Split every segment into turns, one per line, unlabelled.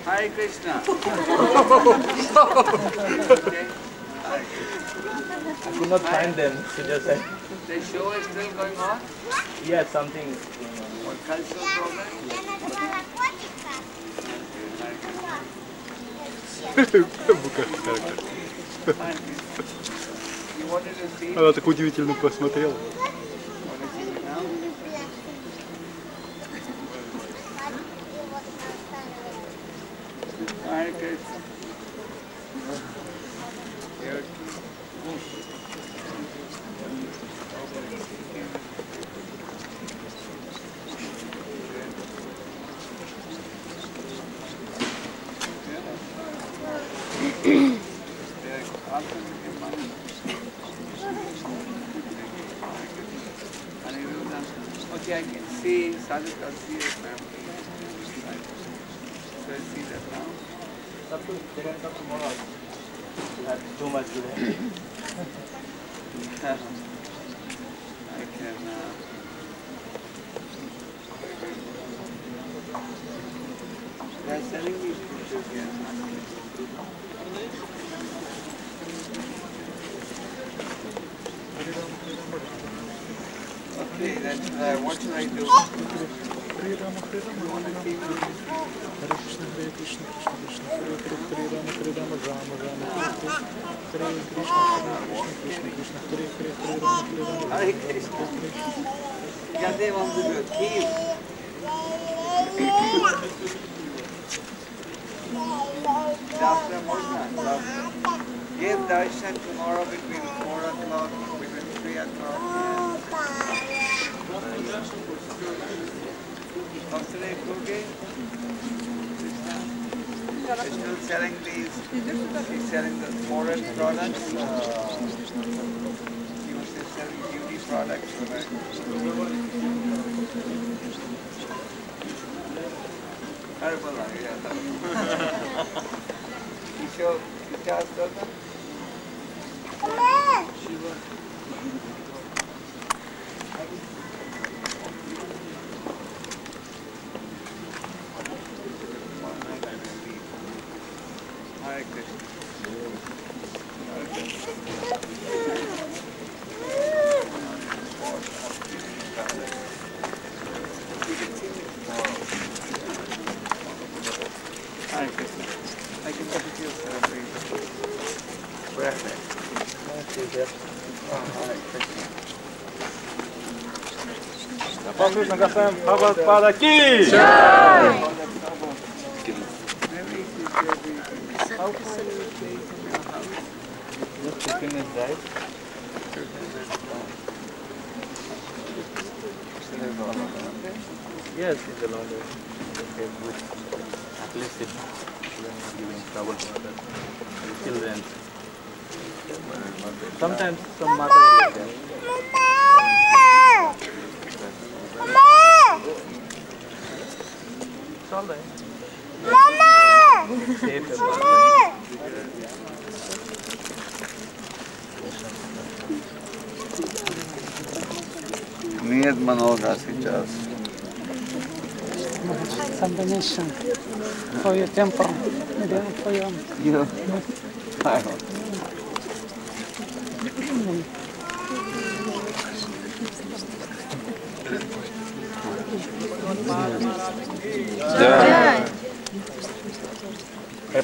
Hare Krishna. Okay.
I could not find them, so just said.
The show is still going on?
Yes, something is going on.
What cultural program? You wanted to see?
Она так удивительно посмотрела.
What is it now? Hare Krishna. Okay, I can see Sadhaka, see his family. So I see that now.
They can come tomorrow. We had too much today.
I can are selling these pictures, yes. Okay, then what should I do? You want to keep Hare Krishna. Yeah, they want to do a keep. Shastra Murna. Give darshan tomorrow between 4 o'clock, between 3 o'clock. Today cooking. She's still selling these. She's selling the foreign products. She was still selling beauty products. Herbal, yeah. Kishore, Shiva. Hare Krishna. Hare Krishna. Hare Krishna. I can get it to you, sir. Perfect. Hare Krishna.
Krishna Kasam, Bhagavad Pada Ki!
How far is it from your house?
Just 15 minutes drive. Yes, it's a long way. Okay, good. At least it shouldn't give any trouble for that. Children. Sometimes some matter is there. It's all right. Safe about
Niyat Manoga сейчас.
Combination for your temper, for your...
You.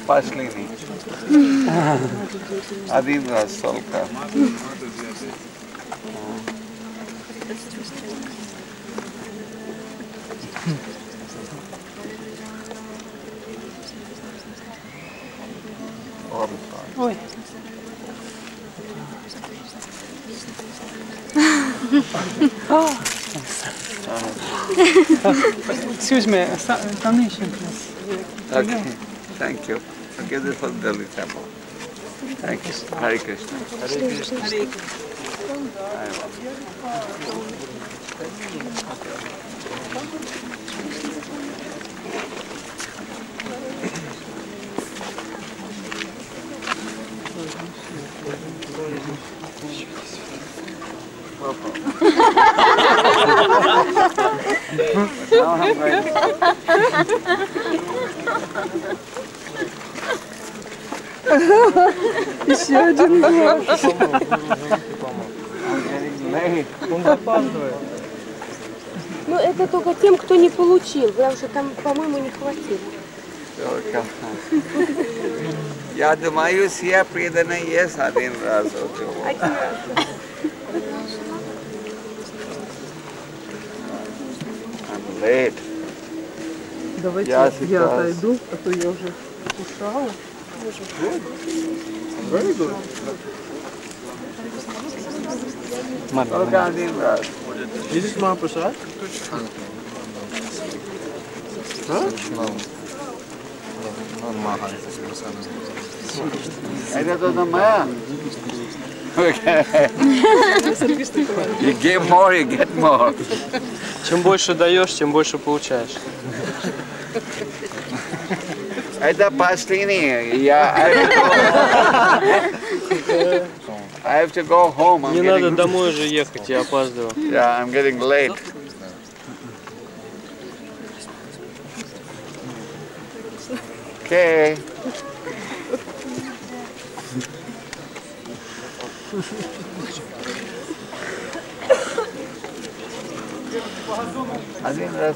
Paslini. Adindra Solka.
Ой. Excuse me, donation please.
Okay, thank you. I'll give this for the Delhi temple. Thank you. Hare Krishna.
Hare Krishna.
Now I'm ready.
Еще один год.
I'm getting late.
Он запаздывает.
Ну, это только тем, кто не получил, потому что там, по-моему, не хватило.
Я думаю, все преданные есть один раз. I'm late.
Давайте
Я
я
сейчас.
отойду, а то я уже ушала.
Very good. Okay, один раз.
Is this Mahaprasad?
Это тот моя. You give more, you get more.
Чем больше даешь, тем больше получаешь.
Это последний. I have to go home. I'm
Не надо
getting,
домой уже ехать, я опаздываю.
yeah, I'm getting late. Okay. Один раз.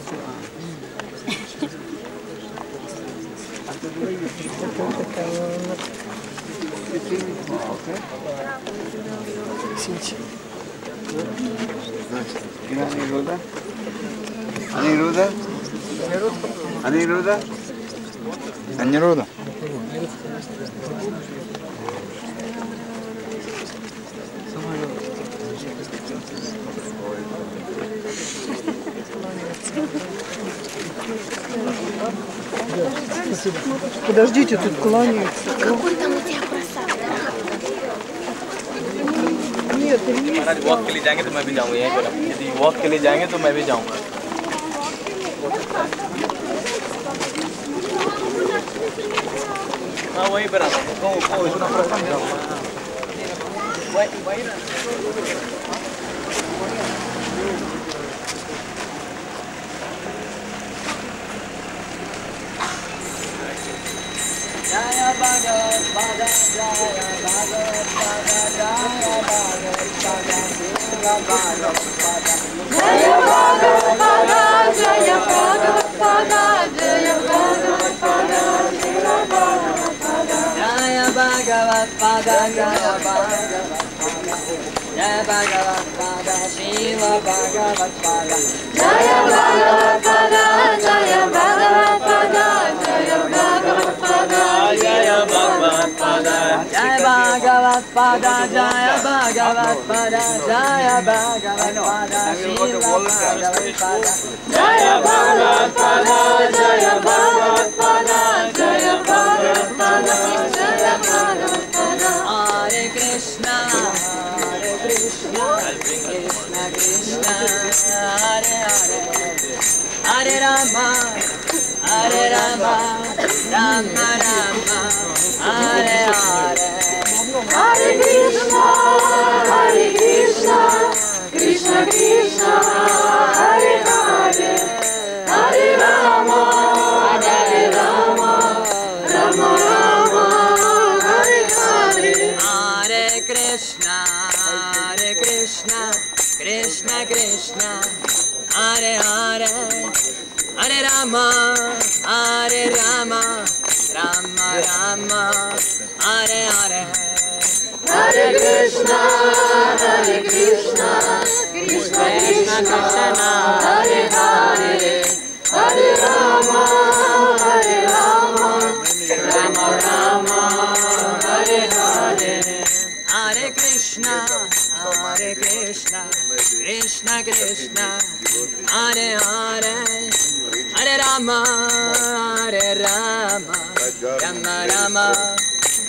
Aniruddha? Aniruddha? Aniruddha?
Aniruddha.
Подождите, тут кланяются.
Какой там у тебя просад?
Нет, рис.
Maharaj walk के लिए जाएंगे तो मैं भी जाऊंगा यहीं पर यदि वॉक के लिए जाएंगे तो मैं भी जाऊंगा हाँ वहीं पर आना
Hare Rama, Hare Rama, Rama Rama, Hare Hare. Hare Krishna, Krishna Krishna, Hare Hare. Hare Rama, Rama Rama, Hare Hare. Hare Krishna, Krishna Krishna, Hare Hare. Hare Rama, Rama Rama, Hare Hare. Hare Krishna, Krishna Krishna, Hare Hare. Hare Rama, Rama Rama, Hare Hare. Hare Krishna, Krishna Krishna, Hare Hare. Hare Rama, Rama Rama,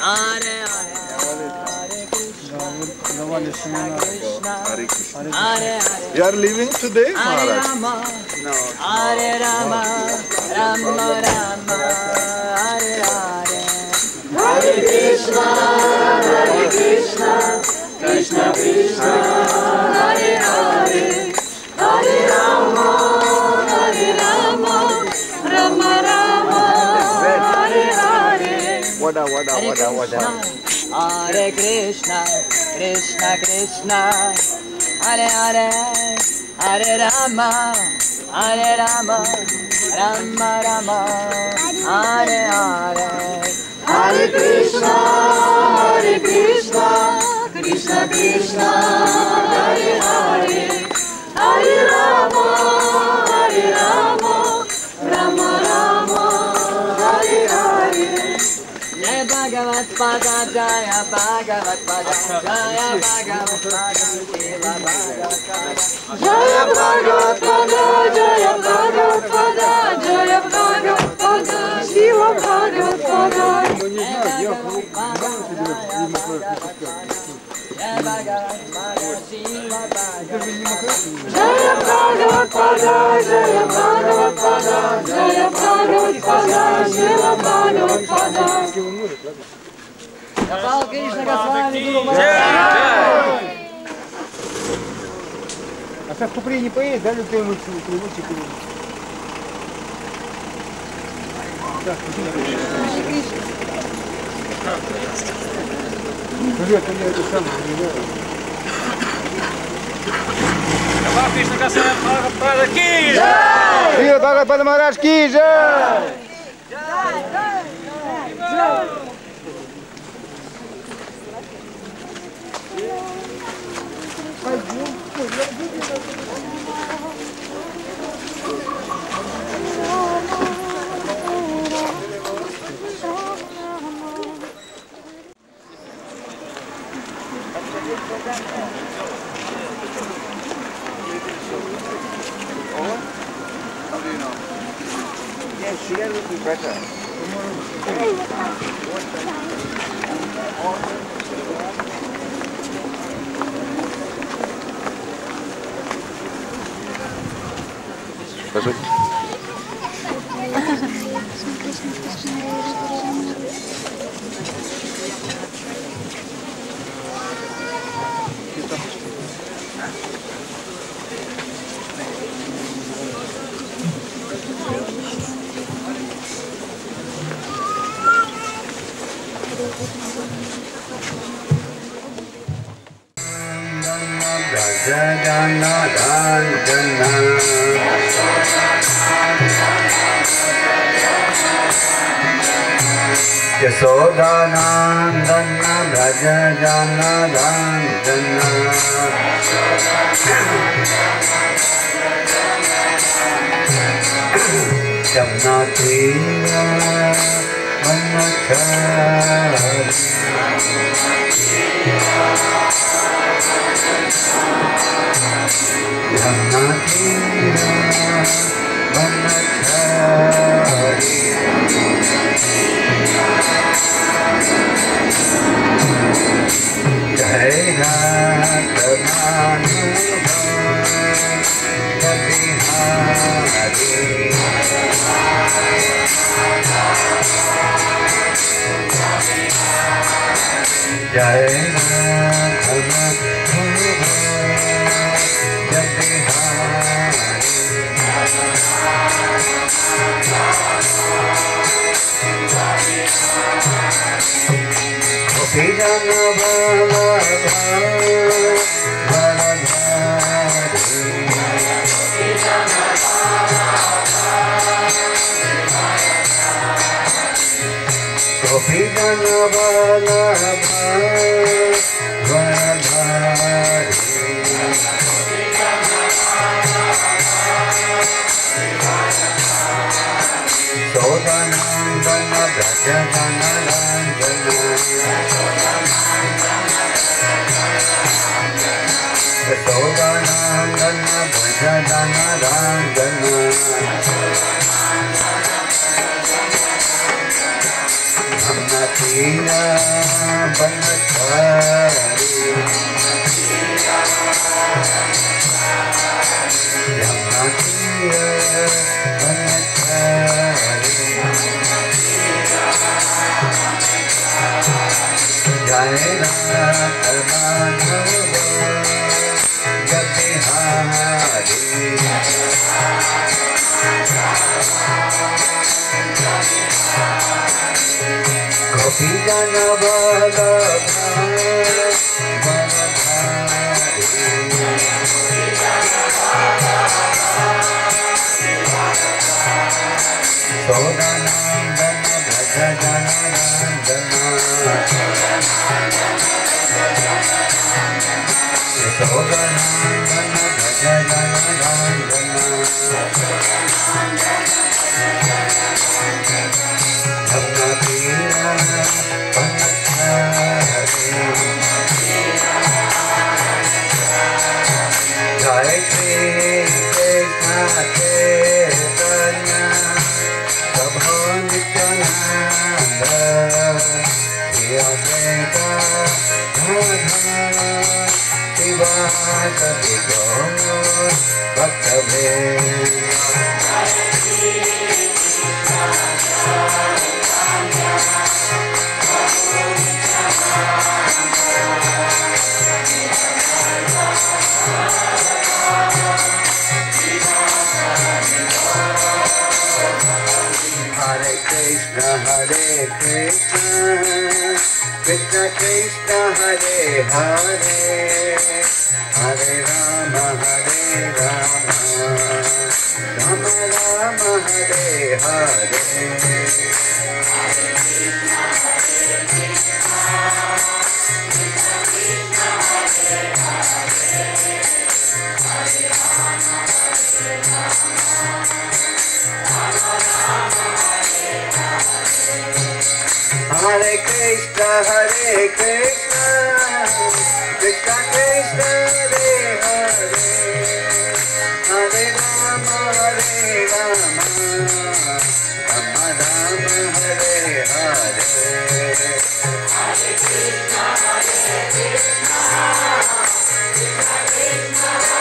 Hare Hare. Hare Hare.
You are leaving today,
Hare
Maharaj?
Rama, Hare Rama, Rama Rama, Hare Hare. Hare Krishna, Krishna Krishna, Hare Hare. Hare Rama, Rama Rama, Hare Hare.
Wada.
Hare Krishna, Krishna, Hare Hare. Hare Rama, Rama Rama, Hare Hare. Hare Krishna, Krishna Krishna, Hare Hare. Hare Rama, Rama Rama, Hare Hare. Jaya Bhagavat Pada, Jaya Bhagavat Pada, Jaya Bhagavat Pada, Shiva Bhagavat Pada. Jaya Bhagavat Pada, Jaya Bhagavat Pada, Jaya Bhagavat Pada, Shiva Bhagavat Pada. Jaya Bhagavat Pada, Shiva Bhagavat. Jaya Bhagavat Pada, Jaya Bhagavat Pada, Jaya Bhagavat Pada, Shiva Bhagavat Pada. Jai Krishna Goswami Guru Maharaj.
А сейчас в Купре не поедешь, да, любимый привычек? वीर भगत पद महाराज की जय।
Yes, here will be better.
Yasodhanandana Braja Janadandana Jamnatriya Manachari Jamnatriya Manachari Jai Radha Madhava Bihari Jai Radha Madhava Bihari Jana Vallabha Gopi Jana Vallabha Sodanandana Braja Janadandana Sodanandana Braja Janadandana Jamnatriya Banachari Jamnatriya Banachari Jai Radha Madhava Bihari Gopi Jana Vallabha Sodanandana Braja Janadandana Sodanandana Braja Janadandana Jamnatriya Banachari Jai Shri Krishna Chaitanya Prabhu Nityananda Shri Advaita Gadadhara Srivasadi Gaur Bhaktavrinda Hare Krishna Krishna Hare Krishna Krishna Krishna Hare Hare Hare Rama Rama Rama Hare Hare Hare Krishna Krishna Krishna Hare Hare Hare Rama Rama Rama Hare Hare Hare Krishna Krishna Krishna Hare Hare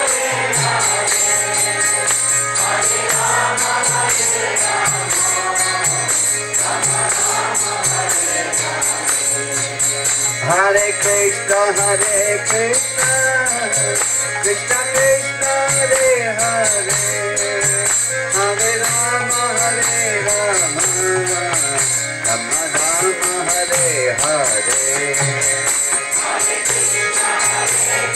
Hare Rama Hare Krishna Krishna Krishna Hare Hare Hare Rama Rama Rama Hare Hare Hare Krishna Krishna Krishna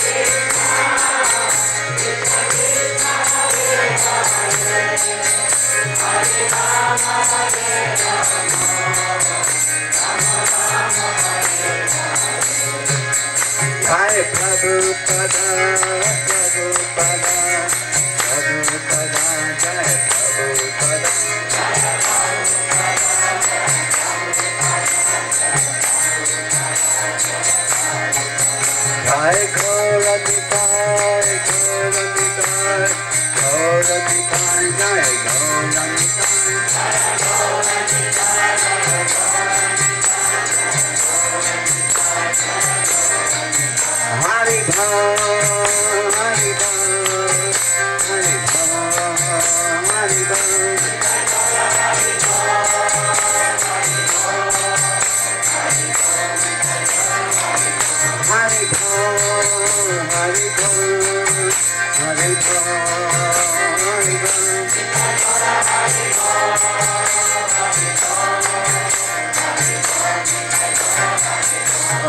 Krishna Hare Hare Hare Rama Hare Prabhupada, Prabhupada, Prabhupada, Jai Prabhupada. Jai Gauranitai, Gauranitai, Gauranitai, Jai Gauranitai. Hari Bham, Hari Bham, Hari Bham, Hari Bham.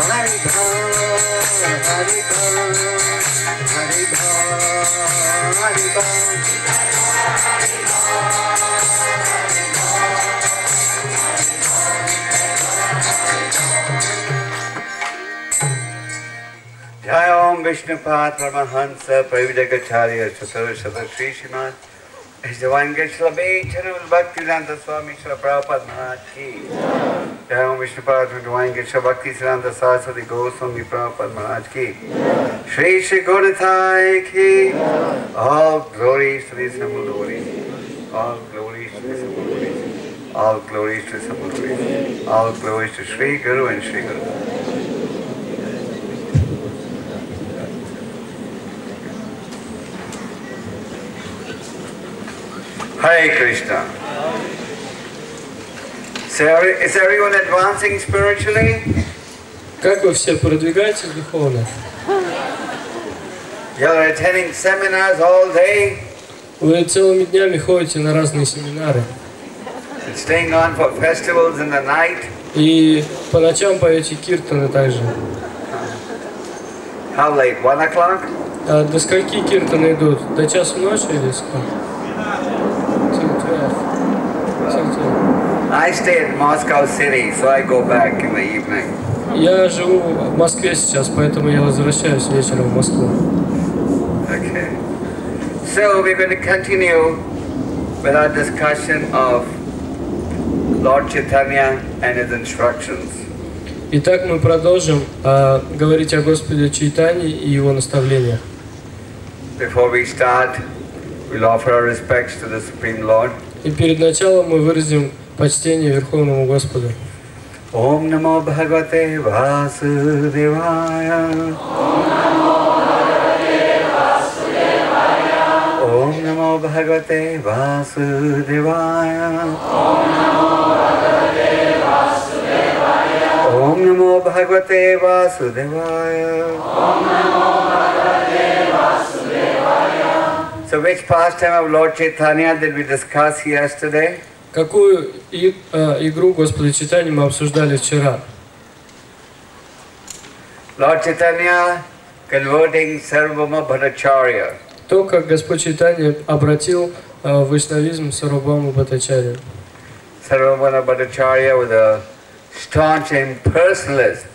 Hari Bham, Hari Bham, Hari Bham, Hari Jai Om Vishnupad Paramahansa Pravidagacharya Chaturashata Sri Srimad His Divine Grace Srila Bhakti Bhaktivedanta Swami Srila Prabhupada Maharaj Ki Jai Om Vishnupad Divine Grace Srila Bhaktivedanta Saraswati Goswami Prabhupada Maharaj Ki Shri Shri Gauratai Ki All glories to the Assembled Devotees. All glories to the Assembled Devotees. All glories to the Assembled Devotees. All glories to Sri Guru and Sri Guru. Hare Krishna. So is everyone advancing spiritually?
Как вы все продвигаетесь духовно?
You are attending seminars all day.
Вы целыми днями ходите на разные семинары.
And staying on for festivals in the night.
И по ночам поете киртаны также.
How late? 1 o'clock?
А до скольки киртаны идут? До часу ночи или сколько?
I stay in Moscow City, so I go back in the evening.
Я живу в Москве сейчас, поэтому я возвращаюсь вечером в Москву.
Okay. So we're going to continue with our discussion of Lord Chaitanya and his instructions.
Итак, мы продолжим говорить о Господе Чайтанье и его наставлениях.
Before we start, we'll offer our respects to the Supreme Lord.
И перед началом мы выразим почтение Верховному Господу.
Om Namo Bhagavate Vasudevaya. Om Namo Bhagavate Vasudevaya. Om Namo Bhagavate Vasudevaya. So which pastime of Lord Chaitanya did we discuss yesterday?
Какую игру Господа Чайтаньи мы обсуждали вчера?
Lord Chaitanya converting Sarvabhauma Bhattacharya.
То, как Господь Чайтанья обратил в вайшнавизм Сарвабхауму Бхаттачарью.
Sarvabhauma Bhattacharya was a staunch impersonalist.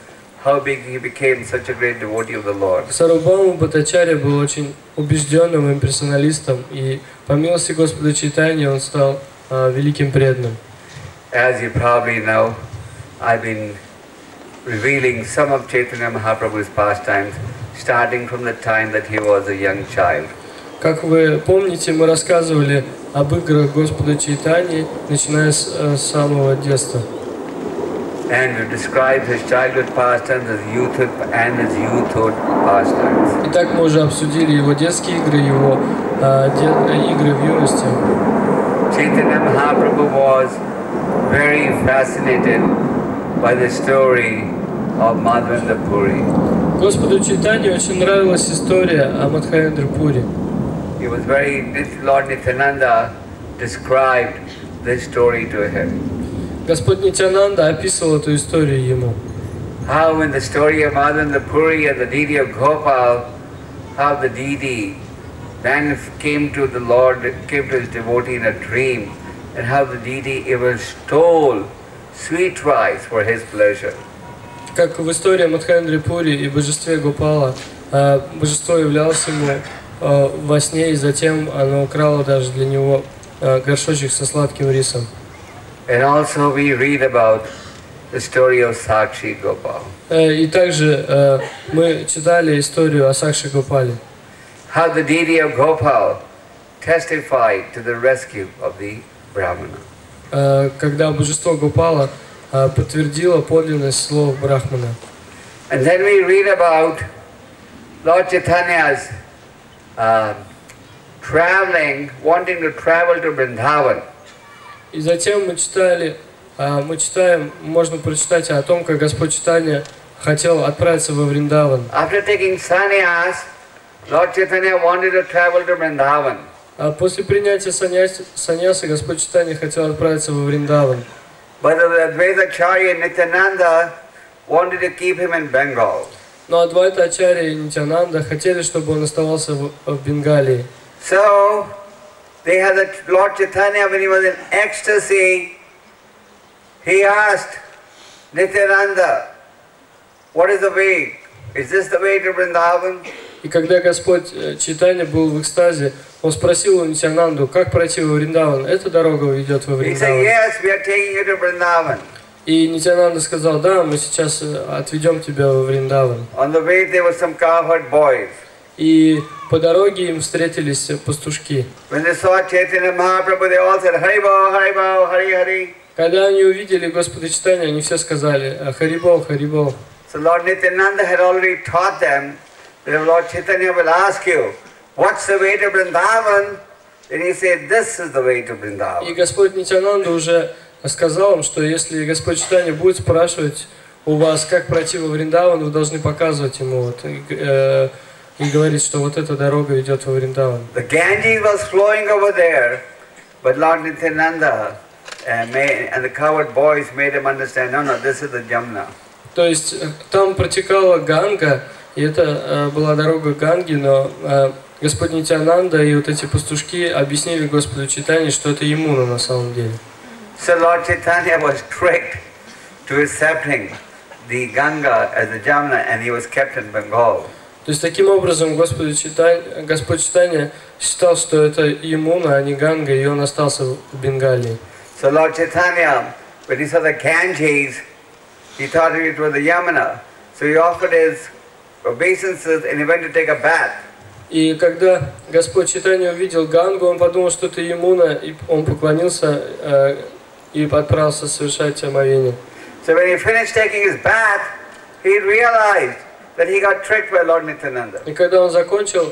How big he became such a great devotee of the Lord.
Сарвабхауму Бхаттачарья был очень убежденным имперсоналистом, и по милости Господа Чайтаньи он стал великим преданным.
As you probably know, I've been revealing some of Chaitanya Mahaprabhu's pastimes, starting from the time that he was a young child.
Как вы помните, мы рассказывали об играх Господа Чайтаньи, начиная с самого детства.
And we described his childhood pastimes as youthhood and his youthhood pastimes.
Итак, мы уже обсудили его детские игры, его игры в юности.
Chaitanya Mahaprabhu was very fascinated by the story of Madhavendra Puri.
Господу Чайтаньи очень нравилась история о Мадхавендре Пури.
He was Lord Nityananda described this story to him.
Господь Нитянанда описывал эту историю ему.
How in the story of Madhavendra Puri and the deity of Gopal, how the deity then came to the Lord, came to his devotee in a dream, and how the deity even stole sweet rice for his pleasure.
Как в истории о Мадхавендре Пури и божестве Гопала, божество являлось ему во сне, и затем оно украло даже для него горшочек со сладким рисом.
And also we read about the story of Sakshi Gopal.
И также мы читали историю о Сакши Гопале.
How the deity of Gopal testified to the rescue of the Brahmana.
Когда божество Гопала подтвердило подлинность слов Брахмана.
And then we read about Lord Chaitanya's traveling, wanting to travel to Vrindavan.
И затем мы читаем, можно прочитать о том, как Господь Чайтанья хотел отправиться во Вриндаван.
After taking sannyas, Lord Chaitanya wanted to travel to Vrindavan.
После принятия саньяса Господь Чайтанья хотел отправиться во Вриндаван.
But the Advaitacharya Nityananda wanted to keep him in Bengal.
Но Адвайта Ачарья и Нитянанда хотели, чтобы он оставался в Бенгалии.
So they had Lord Chaitanya, when he was in ecstasy, he asked Nityananda, what is the way? Is this the way to Vrindavan?
И когда Господь Чайтанья был в экстазе, он спросил у Нитянанду, как пройти во Вриндаван. Эта дорога ведет во
He said,
Вриндаван.
yes, we are taking you to Vrindavan.
И Нитянанда сказал, да, мы сейчас отведем тебя во Вриндаван.
On the way there were some cowherd boys.
И по дороге им встретились пастушки.
When they saw Chaitanya Mahaprabhu, they all said, Haribol, Haribol, Hari Hari.
Когда они увидели Господа Чайтанья, они все сказали, Харибол, Харибол.
So Lord Nityananda had already taught them that if Lord Chaitanya will ask you, what's the way to Vrindavan? Then he said, this is the way to
И
Vrindavan.
Господь Нитянанда уже сказал им, что если Господь Чайтанья будет спрашивать у вас, как пройти во Вриндаван, вы должны показывать ему вот, и говорить, что вот эта дорога ведет во Вриндаван.
The Ganges was flowing over there, but Lord Nityananda and the cowherd boys made him understand, no, this is the Jamna.
То есть там протекала Ганга, и это была дорога Ганги, но Господь Нитянанда и вот эти пастушки объяснили Господу Чайтанье, что это Ямуна на самом деле.
So Lord Chaitanya was tricked to accepting the Ganga as the Jamna, and he was kept in Bengal.
То есть таким образом Господь Чайтанья считал, что это Ямуна, а не Ганга, и он остался в Бенгалии.
So Lord Chaitanya, when he saw the Ganges, he thought it was the Yamuna. So he offered his obeisances and he went to take a bath.
И когда Господь Чайтанья увидел Гангу, он подумал, что это Ямуна, и он поклонился и отправился совершать омовение.
So when he finished taking his bath, he realized that he got tricked by Lord Nityananda.
И когда он закончил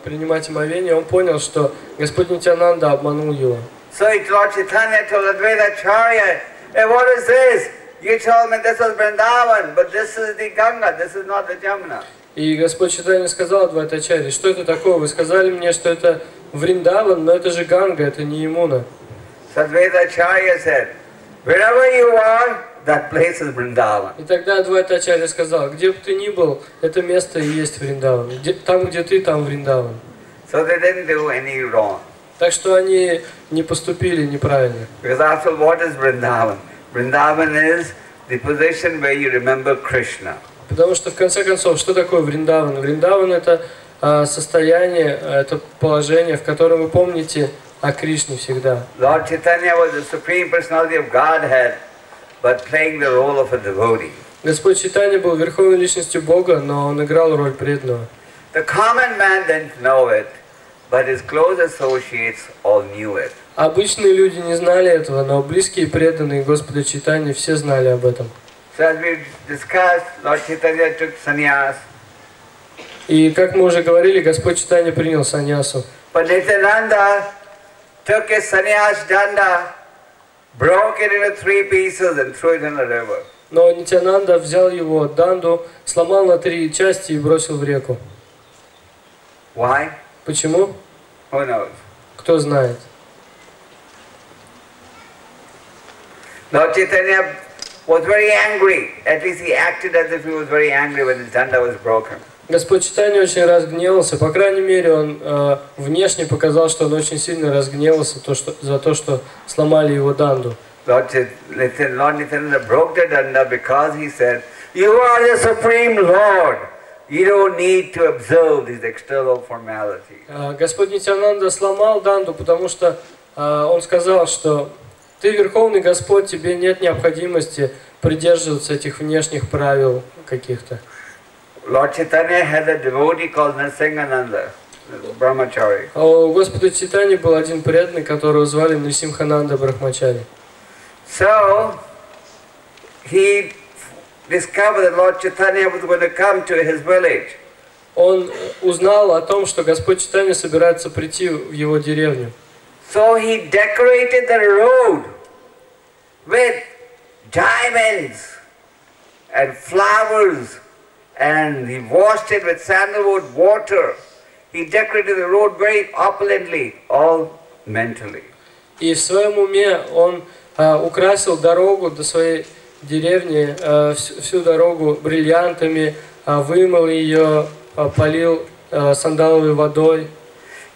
принимать омовение, он понял, что Господь Нитянанда обманул его.
So Lord Chaitanya told Advaitacharya, hey, what is this? You told me this was Vrindavan, but this is the Ganga, this is not the Jamuna.
И Господь Чайтанья сказал Адвайтачарье, что это такое? Вы сказали мне, что это Вриндаван, но это же Ганга, это не Ямуна.
Sadvaitacharya said, wherever you are, that place is Vrindavan.
И тогда Адвайтачарья сказал, где бы ты ни был, это место и есть Вриндаван. Там, где ты, там Вриндаван.
So they didn't do any wrong.
Так что они не поступили неправильно.
Because after all, what is Vrindavan? Vrindavan is the position where you remember Krishna.
Потому что, в конце концов, что такое Вриндаван? Вриндаван — это состояние, это положение, в котором вы помните о Кришне всегда.
Lord Chaitanya was the Supreme Personality of Godhead, but playing the role of a devotee.
Господь Чайтанья был верховной личностью Бога, но он играл роль преданного.
The common man didn't know it, but his close associates all knew it.
Обычные люди не знали этого, но близкие и преданные Господа Чайтаньи все знали об этом.
So as we discussed, Lord Chaitanya took sannyas.
И как мы уже говорили, Господь Чайтанья принял саньясу.
But Nityananda took his sannyas danda, broke it into 3 pieces and threw it in the river.
Но Нитянанда взял его данду, сломал на 3 части и бросил в реку.
Why?
Почему?
Who knows?
Кто знает.
Lord Chaitanya was very angry. At least he acted as if he was very angry when his danda was broken.
Господь Чайтанья очень разгневался. По крайней мере, он внешне показал, что он очень сильно разгневался за то, что сломали его данду.
Lord Nityananda broke the danda because he said, "You are the Supreme Lord. You don't need to observe these external formalities."
Господь Нитянанда сломал данду, потому что он сказал, что ты Верховный Господь, тебе нет необходимости придерживаться этих внешних правил каких-то.
Lord Chaitanya had a devotee called Nrsimhananda, Brahmachari.
У Господа Чайтаньи был один преданный, которого звали Нрисимхананда Брахмачари.
So he discovered that Lord Chaitanya was going to come to his village.
Он узнал о том, что Господь Чайтанья собирается прийти в его деревню.
So he decorated the road with diamonds and flowers, and he washed it with sandalwood water. He decorated the road very opulently, all mentally.
И в своем уме он украсил дорогу до своей деревни, всю дорогу бриллиантами, вымыл ее, полил сандаловой водой.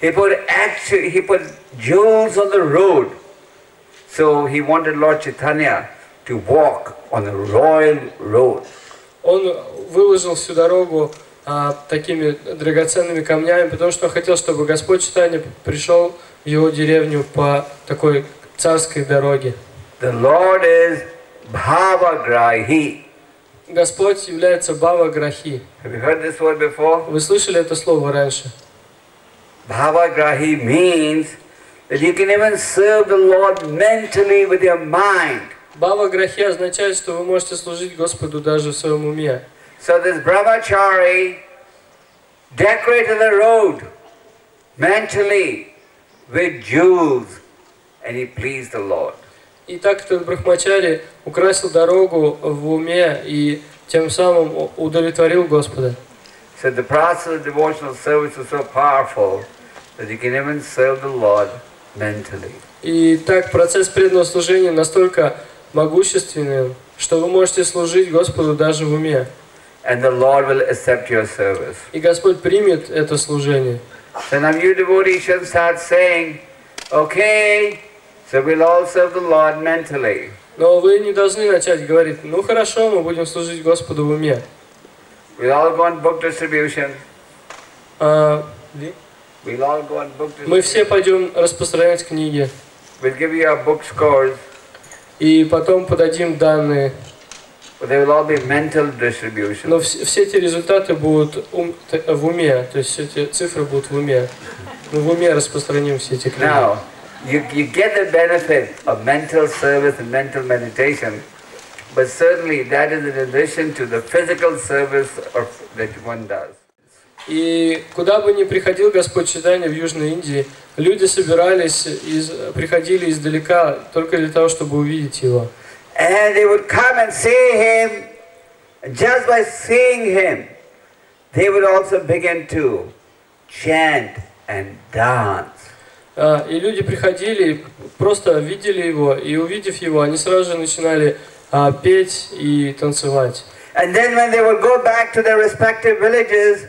He put jewels on the road. So he wanted Lord Chaitanya to walk on the royal road.
Он выложил всю дорогу такими драгоценными камнями, потому что он хотел, чтобы Господь Чайтанья пришел в его деревню по такой царской дороге.
The Lord is Bhavagrahi.
Господь является Бхава-грахи.
Have you heard this word before?
Вы слышали это слово раньше?
Bhavagrahi means that you can even serve the Lord mentally with your mind.
Бхава-грахи означает, что вы можете служить Господу даже в своем уме.
So this brahmachari decorated the road mentally with jewels, and he pleased the Lord.
И так этот брахмачари украсил дорогу в уме и тем самым удовлетворил Господа.
So the process of devotional service is so powerful that you can even serve the Lord mentally.
И так процесс преданного служения настолько могущественный, что вы можете служить Господу даже в уме.
And the Lord will accept your service.
И Господь примет это служение.
So now you devotees should start saying, okay, so we'll all serve the Lord mentally.
Но вы не должны начать говорить, ну хорошо, мы будем служить Господу в уме.
We'll all go on book distribution. We'll all go on book distribution.
Мы все пойдем распространять книги.
We'll give you our book scores.
И потом подадим данные.
But they will all be mental distribution.
Но все эти результаты будут в уме, то есть все эти цифры будут в уме. Мы в уме распространим все эти книги.
Now, you get the benefit of mental service and mental meditation, but certainly that is in addition to the physical service that one does.
И куда бы ни приходил Господь Чайтанья в Южной Индии, люди приходили издалека только для того, чтобы увидеть Его.
And they would come and see him, and just by seeing him, they would also begin to chant and dance.
И люди приходили, просто видели его, и увидев его, они сразу же начинали петь и танцевать.
And then when they would go back to their respective villages,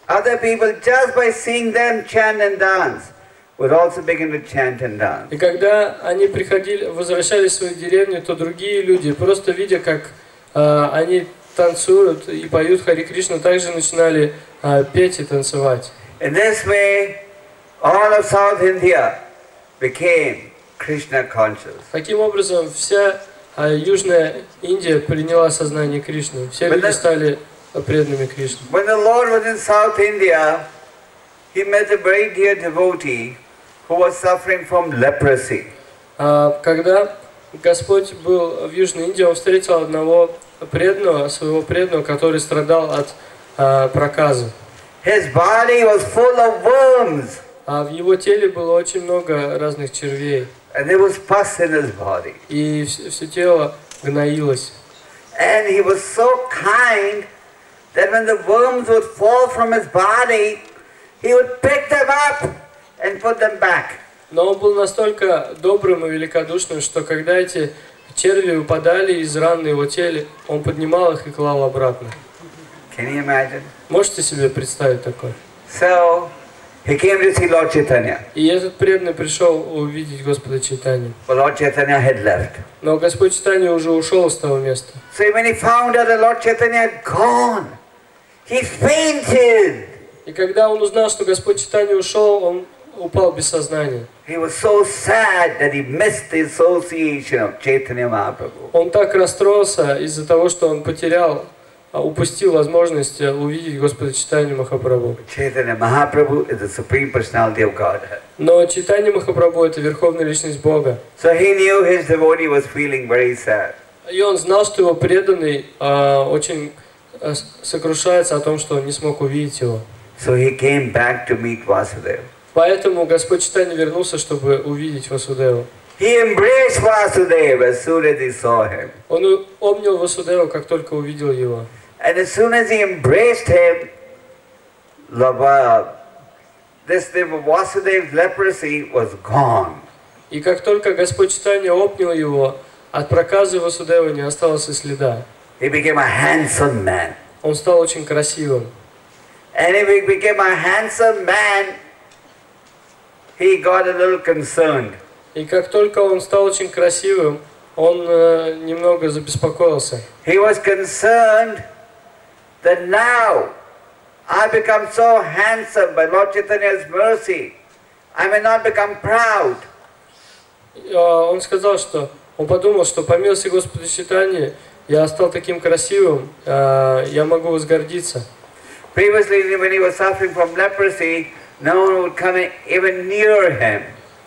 other people, just by seeing them chant and dance, would also begin to chant and dance.
И когда они возвращались в свою деревню, то другие люди, просто видя, как они танцуют и поют Хари Кришну, также начинали петь и танцевать.
In this way, all of South India became Krishna conscious.
Таким образом, вся Южная Индия приняла сознание Кришны. Все люди стали преданными Кришне.
When the Lord was in South India, he met a very dear devotee who was suffering from leprosy.
Когда Господь был в Южной Индии, он встретил одного преданного, своего преданного, который страдал от проказы.
His body was full of worms.
А в его теле было очень много разных червей.
And there was pus in his body.
И все тело гноилось.
And he was so kind that when the worms would fall from his body, he would pick them up and put them back.
Но он был настолько добрым и великодушным, что когда эти черви выпадали из ран на его теле, он поднимал их и клал обратно.
Can you imagine?
Можете себе представить такое?
So he came to see Lord Chaitanya.
И этот преданный пришел увидеть Господа Чайтанью.
But Lord Chaitanya had left.
Но Господь Чайтанья уже ушел с того места.
So when he found out that Lord Chaitanya had gone, he fainted.
И когда он узнал, что Господь Чайтанья ушел, он упал без сознания.
He was so sad that he missed the association of Chaitanya Mahaprabhu.
Он так расстроился из-за того, что он упустил возможность увидеть Господа Чайтанью Махапрабху.
Chaitanya Mahaprabhu is the Supreme Personality of Godhead.
Но Чайтанья Махапрабху — это Верховная Личность Бога.
So he knew his devotee was feeling very sad.
И он знал, что его преданный очень сокрушается о том, что он не смог увидеть его.
So he came back to meet Vasudeva.
Поэтому Господь Чайтанья вернулся, чтобы увидеть Васудеву.
He embraced Vasudeva as soon as he saw him.
Он обнял Васудеву, как только увидел его.
And as soon as he embraced him, Vasudeva's leprosy was gone.
И как только Господь Чайтанья обнял его, от проказы Васудевы не осталось и следа.
He became a handsome man.
Он стал очень красивым.
And if he became a handsome man, he got a little concerned.
И как только он стал очень красивым, он немного забеспокоился.
He was concerned that now I become so handsome by Lord Chaitanya's mercy, I may not become proud.
Он сказал, что он подумал, что по милости Господа Чайтаньи я стал таким красивым, я могу возгордиться.
Previously, when he was suffering from leprosy, no one would come even near him.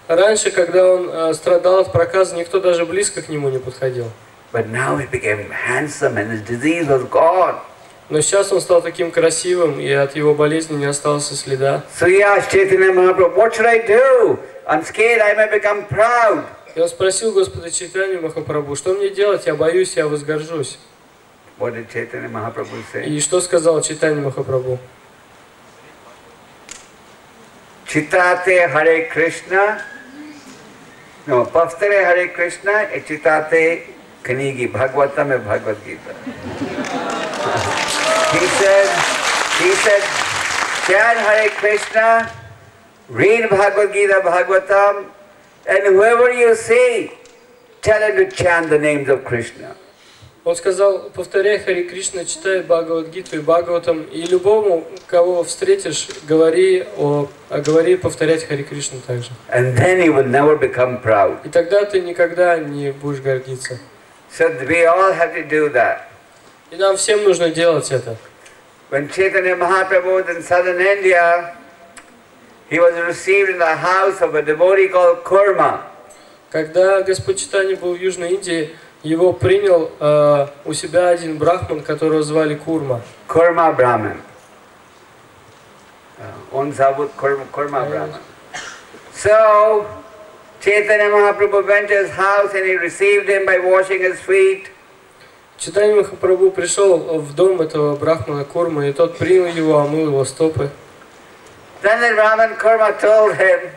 Раньше, когда он страдал от проказа, никто даже близко к нему не подходил.
But now he became handsome and his disease was gone.
Но сейчас он стал таким красивым, и от его болезни не осталось и следа.
So he asked Chaitanya Mahaprabhu, what should I do? I'm scared I may become proud.
И он спросил Господа Чайтанью Махапрабху, что мне делать, я боюсь, я возгоржусь.
What did Chaitanya Mahaprabhu say?
И что сказал Чайтанья Махапрабху?
Chitate Hare Krishna. No, Paftare Hare Krishna, e Chitate Kanigi Bhagavatam and Bhagavad Gita. He said, chant Hare Krishna, read Bhagavad Gita, Bhagavatam, and whoever you see, tell him to chant the names of Krishna.
Он сказал, повторяй Хари Кришна, читай Бхагавад-гиту и Бхагаватам, и любому, кого встретишь, говори повторять Хари Кришну также.
And then he will never become proud.
И тогда ты никогда не будешь гордиться.
So we all have to do that.
И нам всем нужно делать это.
When Chaitanya Mahaprabhu was in southern India, he was received in the house of a devotee called Kurma.
Когда Господь Чайтанья был в Южной Индии, его принял у себя один брахман, которого звали Курма.
Kurma Brahman. On Zabut Kurma Brahman. So, Chaitanya Mahaprabhu went to his house and he received him by washing his feet.
Чайтанья Махапрабху пришел в дом этого брахмана Курма, и тот принял его, омыл его стопы.
Then the Brahman Kurma told him,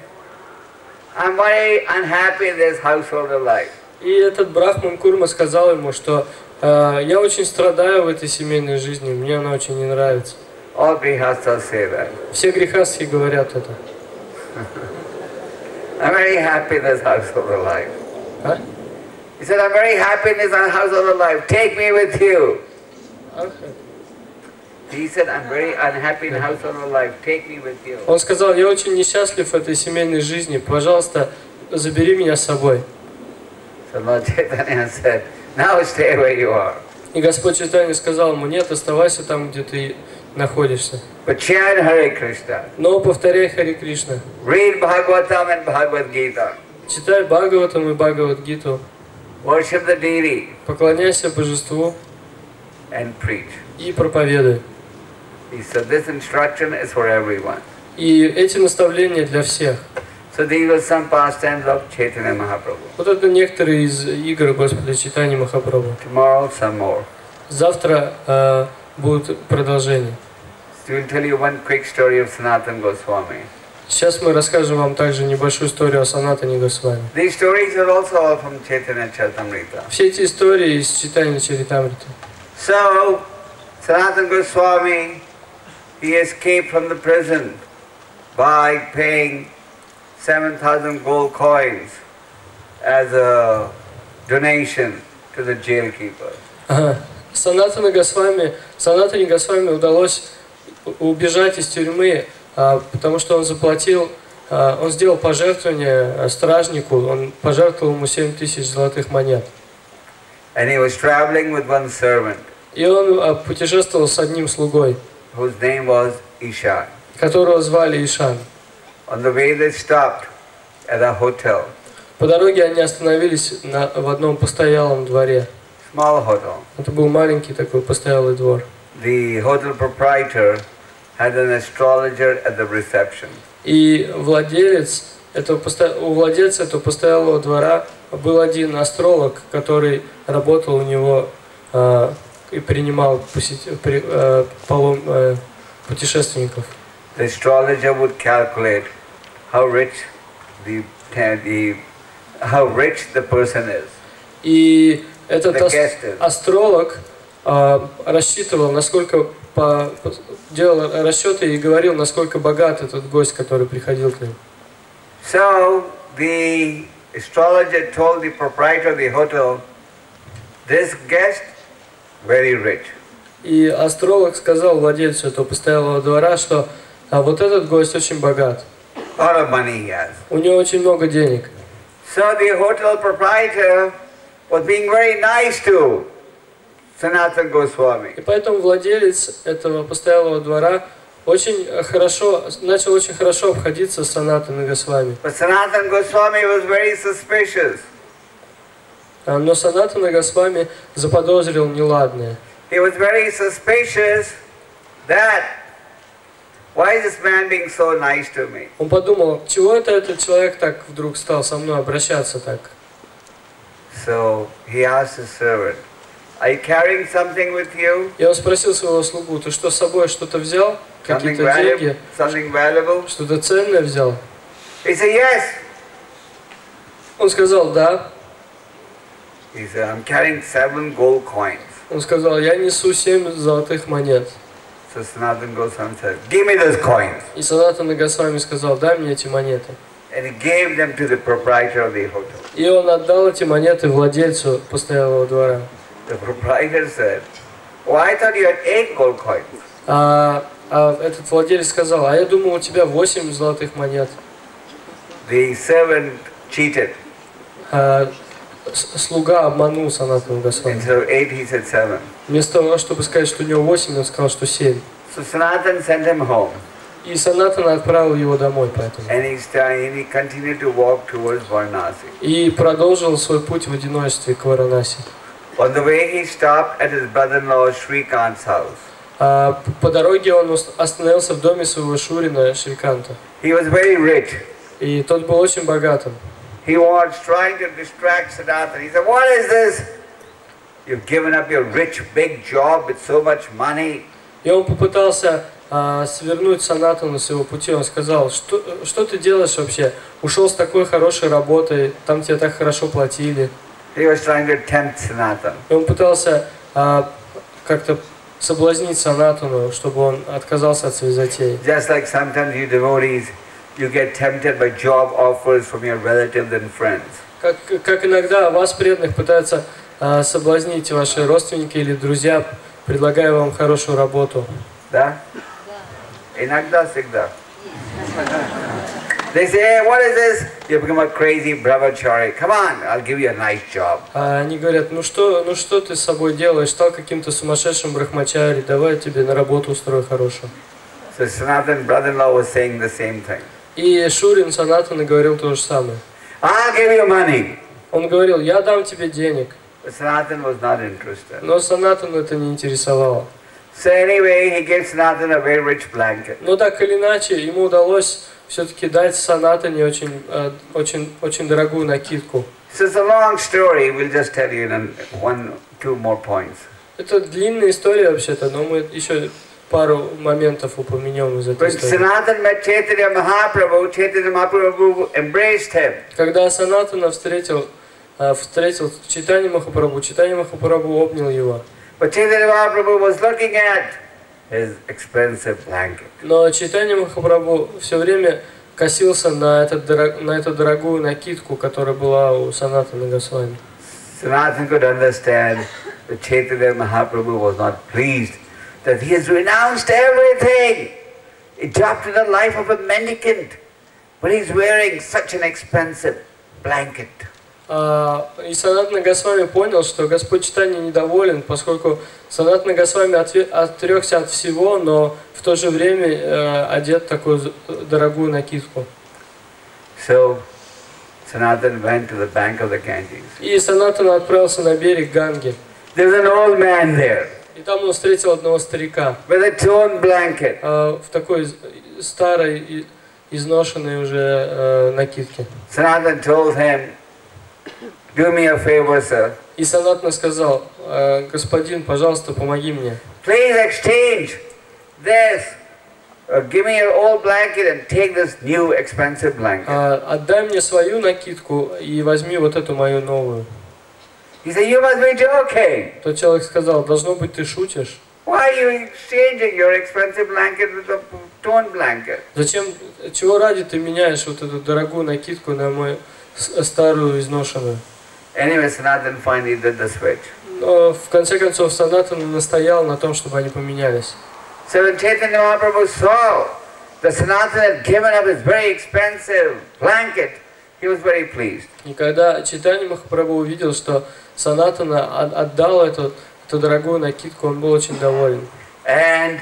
I'm very unhappy in this household of life.
И этот Брахман Курма сказал ему, что я очень страдаю в этой семейной жизни, мне она очень не нравится.
All grihasthas say that.
Все грехастхи говорят это.
I'm very happy in this household of life.
А?
He said, I'm very happy in this household of life. Take me with you. He said, I'm very unhappy in the household of life. Take me with you.
Он сказал, я очень несчастлив в этой семейной жизни, пожалуйста, забери меня с собой.
So Lord Chaitanya said, now stay where you are.
И Господь Чайтанья сказал ему, нет, оставайся там, где ты находишься.
But chant Hare Krishna.
Но повторяй Харе Кришна.
Read Bhagavatam and Bhagavad Gita.
Читай Бхагаватам и Бхагавад-гиту.
Worship the deity
Поклоняйся Божеству
and preach.
и проповедуй.
He said, this instruction is for everyone.
И эти наставления для всех.
So these were some pastimes of Chaitanya Mahaprabhu.
Вот это некоторые из игр Господа Чайтаньи Махапрабху.
Tomorrow some more.
Завтра будет продолжение.
So we'll tell you one quick story of Sanatana Goswami.
Сейчас мы расскажем вам также небольшую историю о Санатане Госвами.
These stories are also all from Chaitanya Charitamrita.
Все эти истории из Чайтаньи Чаритамриты.
So, Sanatana Goswami, he escaped from the prison by paying 7,000 gold coins as a donation to the jail keeper.
Санатане Госвами удалось убежать из тюрьмы, потому что он заплатил, он сделал пожертвование стражнику, он пожертвовал ему 7000 золотых монет.
And he was traveling with one servant,
И он путешествовал с одним слугой,
whose name was Ishan.
которого звали Ишан.
On the way they stopped at a hotel,
По дороге они остановились в одном постоялом дворе.
small hotel.
Это был маленький такой постоялый двор.
The hotel proprietor had an astrologer at the reception.
И у владельца этого постоялого двора был один астролог, который работал у него и принимал путешественников.
The astrologer would calculate how rich the person is.
И этот
The guest is.
астролог рассчитывал, насколько делал расчеты и говорил, насколько богат этот гость, который приходил к ним.
So the astrologer told the proprietor of the hotel, this guest very rich.
И астролог сказал владельцу этого постоялого двора, что вот этот гость очень богат.
A lot of money he has.
У него очень много денег.
So the hotel proprietor was being very nice to Sanatana Goswami.
И поэтому владелец этого постоялого двора начал очень хорошо обходиться с Санатаной Госвами.
But Sanatana Goswami was very suspicious.
Но Санатана Госвами заподозрил неладное.
He was very suspicious that why is this man being so nice to me?
Он подумал, чего это этот человек так вдруг стал со мной обращаться так?
So he asked his servant, are you carrying something with you?
И он спросил своего слугу, ты что с собой что-то взял?
Something
Какие-то деньги?
valuable?
Что-то ценное взял?
He said, yes.
Он сказал, да.
He said, I'm carrying 7 gold coins.
Он сказал, я несу 7 золотых монет.
So Sanatana Goswami said, give me those coins.
И Санатана Госвами сказал, дай мне эти монеты.
And he gave them to the proprietor of the hotel.
И он отдал эти монеты владельцу постоялого двора.
The proprietor said, oh, I thought you had 8 gold coins.
А этот владелец сказал, я думал, у тебя 8 золотых монет.
The servant cheated.
Слуга обманул Санатану Госвами.
Instead of 8, he said 7.
Вместо того, чтобы сказать, что у него 8, он сказал, что 7.
So Sanatana sent him home.
И Санатана отправил его домой поэтому.
And he continued to walk towards Varanasi.
И продолжил свой путь в одиночестве к Варанаси.
On the way, he stopped at his brother-in-law Shrikant's house.
По дороге он остановился в доме своего Шурина Шриканта.
He was very rich.
И тот был очень богатым.
He was trying to distract Sanatana. He said, what is this? You've given up your rich, big job with so much money.
И он попытался свернуть Санатану с его пути. Он сказал, что ты делаешь вообще? Ушел с такой хорошей работой, там тебе так хорошо платили.
He was trying to tempt Sanatana.
И он пытался как-то соблазнить Санатану, чтобы он отказался от своей затеи.
Just like sometimes you devotees, you get tempted by job offers from your relatives and friends.
Как иногда вас, преданных, пытаются соблазнить ваши родственники или друзья, предлагая вам хорошую работу.
Да? Иногда, всегда. They say, hey, what is this? You become a crazy brahmachari. Come on, I'll give you a nice job.
Они говорят, ну что ты с собой делаешь? Стал каким-то сумасшедшим брахмачари, давай я тебе на работу устрою хорошую.
So Sanatan brother-in-law was saying the same thing.
И Шурин Санатана говорил то же самое.
I'll give you money.
Он говорил, я дам тебе денег.
But Sanatan was not interested.
Но Санатану это не интересовало.
So anyway, he gave Sanatan a very rich blanket.
Но так или иначе, ему удалось все-таки дать Санатане очень дорогую накидку.
So it's a long story. We'll just tell you in two more points.
Это длинная история вообще-то, но мы еще пару моментов упомянем из этой
When
истории.
Sanatan met Chaitanya Mahaprabhu embraced him.
Когда Санатана встретил Чайтанья Махапрабху обнял его.
But Chaitanya Mahaprabhu was looking at his expensive blanket.
Но Чайтанья Махапрабху все время косился на эту дорогую накидку, которая была у Санатана Госвами.
Sanatan could understand that Chaitanya Mahaprabhu was not pleased that he has renounced everything, adopted the life of a mendicant, but he's wearing such an expensive blanket.
И Санатана Госвами понял, что Господь Чайтанья недоволен, поскольку Санатана Госвами отрекся от всего, но в то же время одет такую дорогую накидку.
So Sanatan went to the bank of the Ganges.
И Санатана отправился на берег Ганги.
There's an old man there
И там он встретил одного старика
with a torn blanket.
в такой старой, изношенной уже накидке.
Sanatan told him, "Do me a favor, sir.
И Санатана сказал, господин, пожалуйста, помоги мне.
Please exchange this. Give me your old blanket and take this new expensive blanket."
Отдай мне свою накидку и возьми вот эту мою новую.
He said, "You must be joking.
Тот человек сказал, должно быть, ты шутишь.
Why are you exchanging your expensive blanket with a torn blanket?"
Зачем, чего ради ты меняешь вот эту дорогую накидку на мою старую изношенную?
Anyway, Sanatan finally did the switch.
Но в конце концов Санатана настоял на том, чтобы они поменялись.
So when Chaitanya Mahaprabhu saw that Sanatana had given up his very expensive blanket, he was very pleased.
И когда Чайтанья Махапрабху увидел, что Санатана отдал эту дорогую накидку, он был очень доволен.
And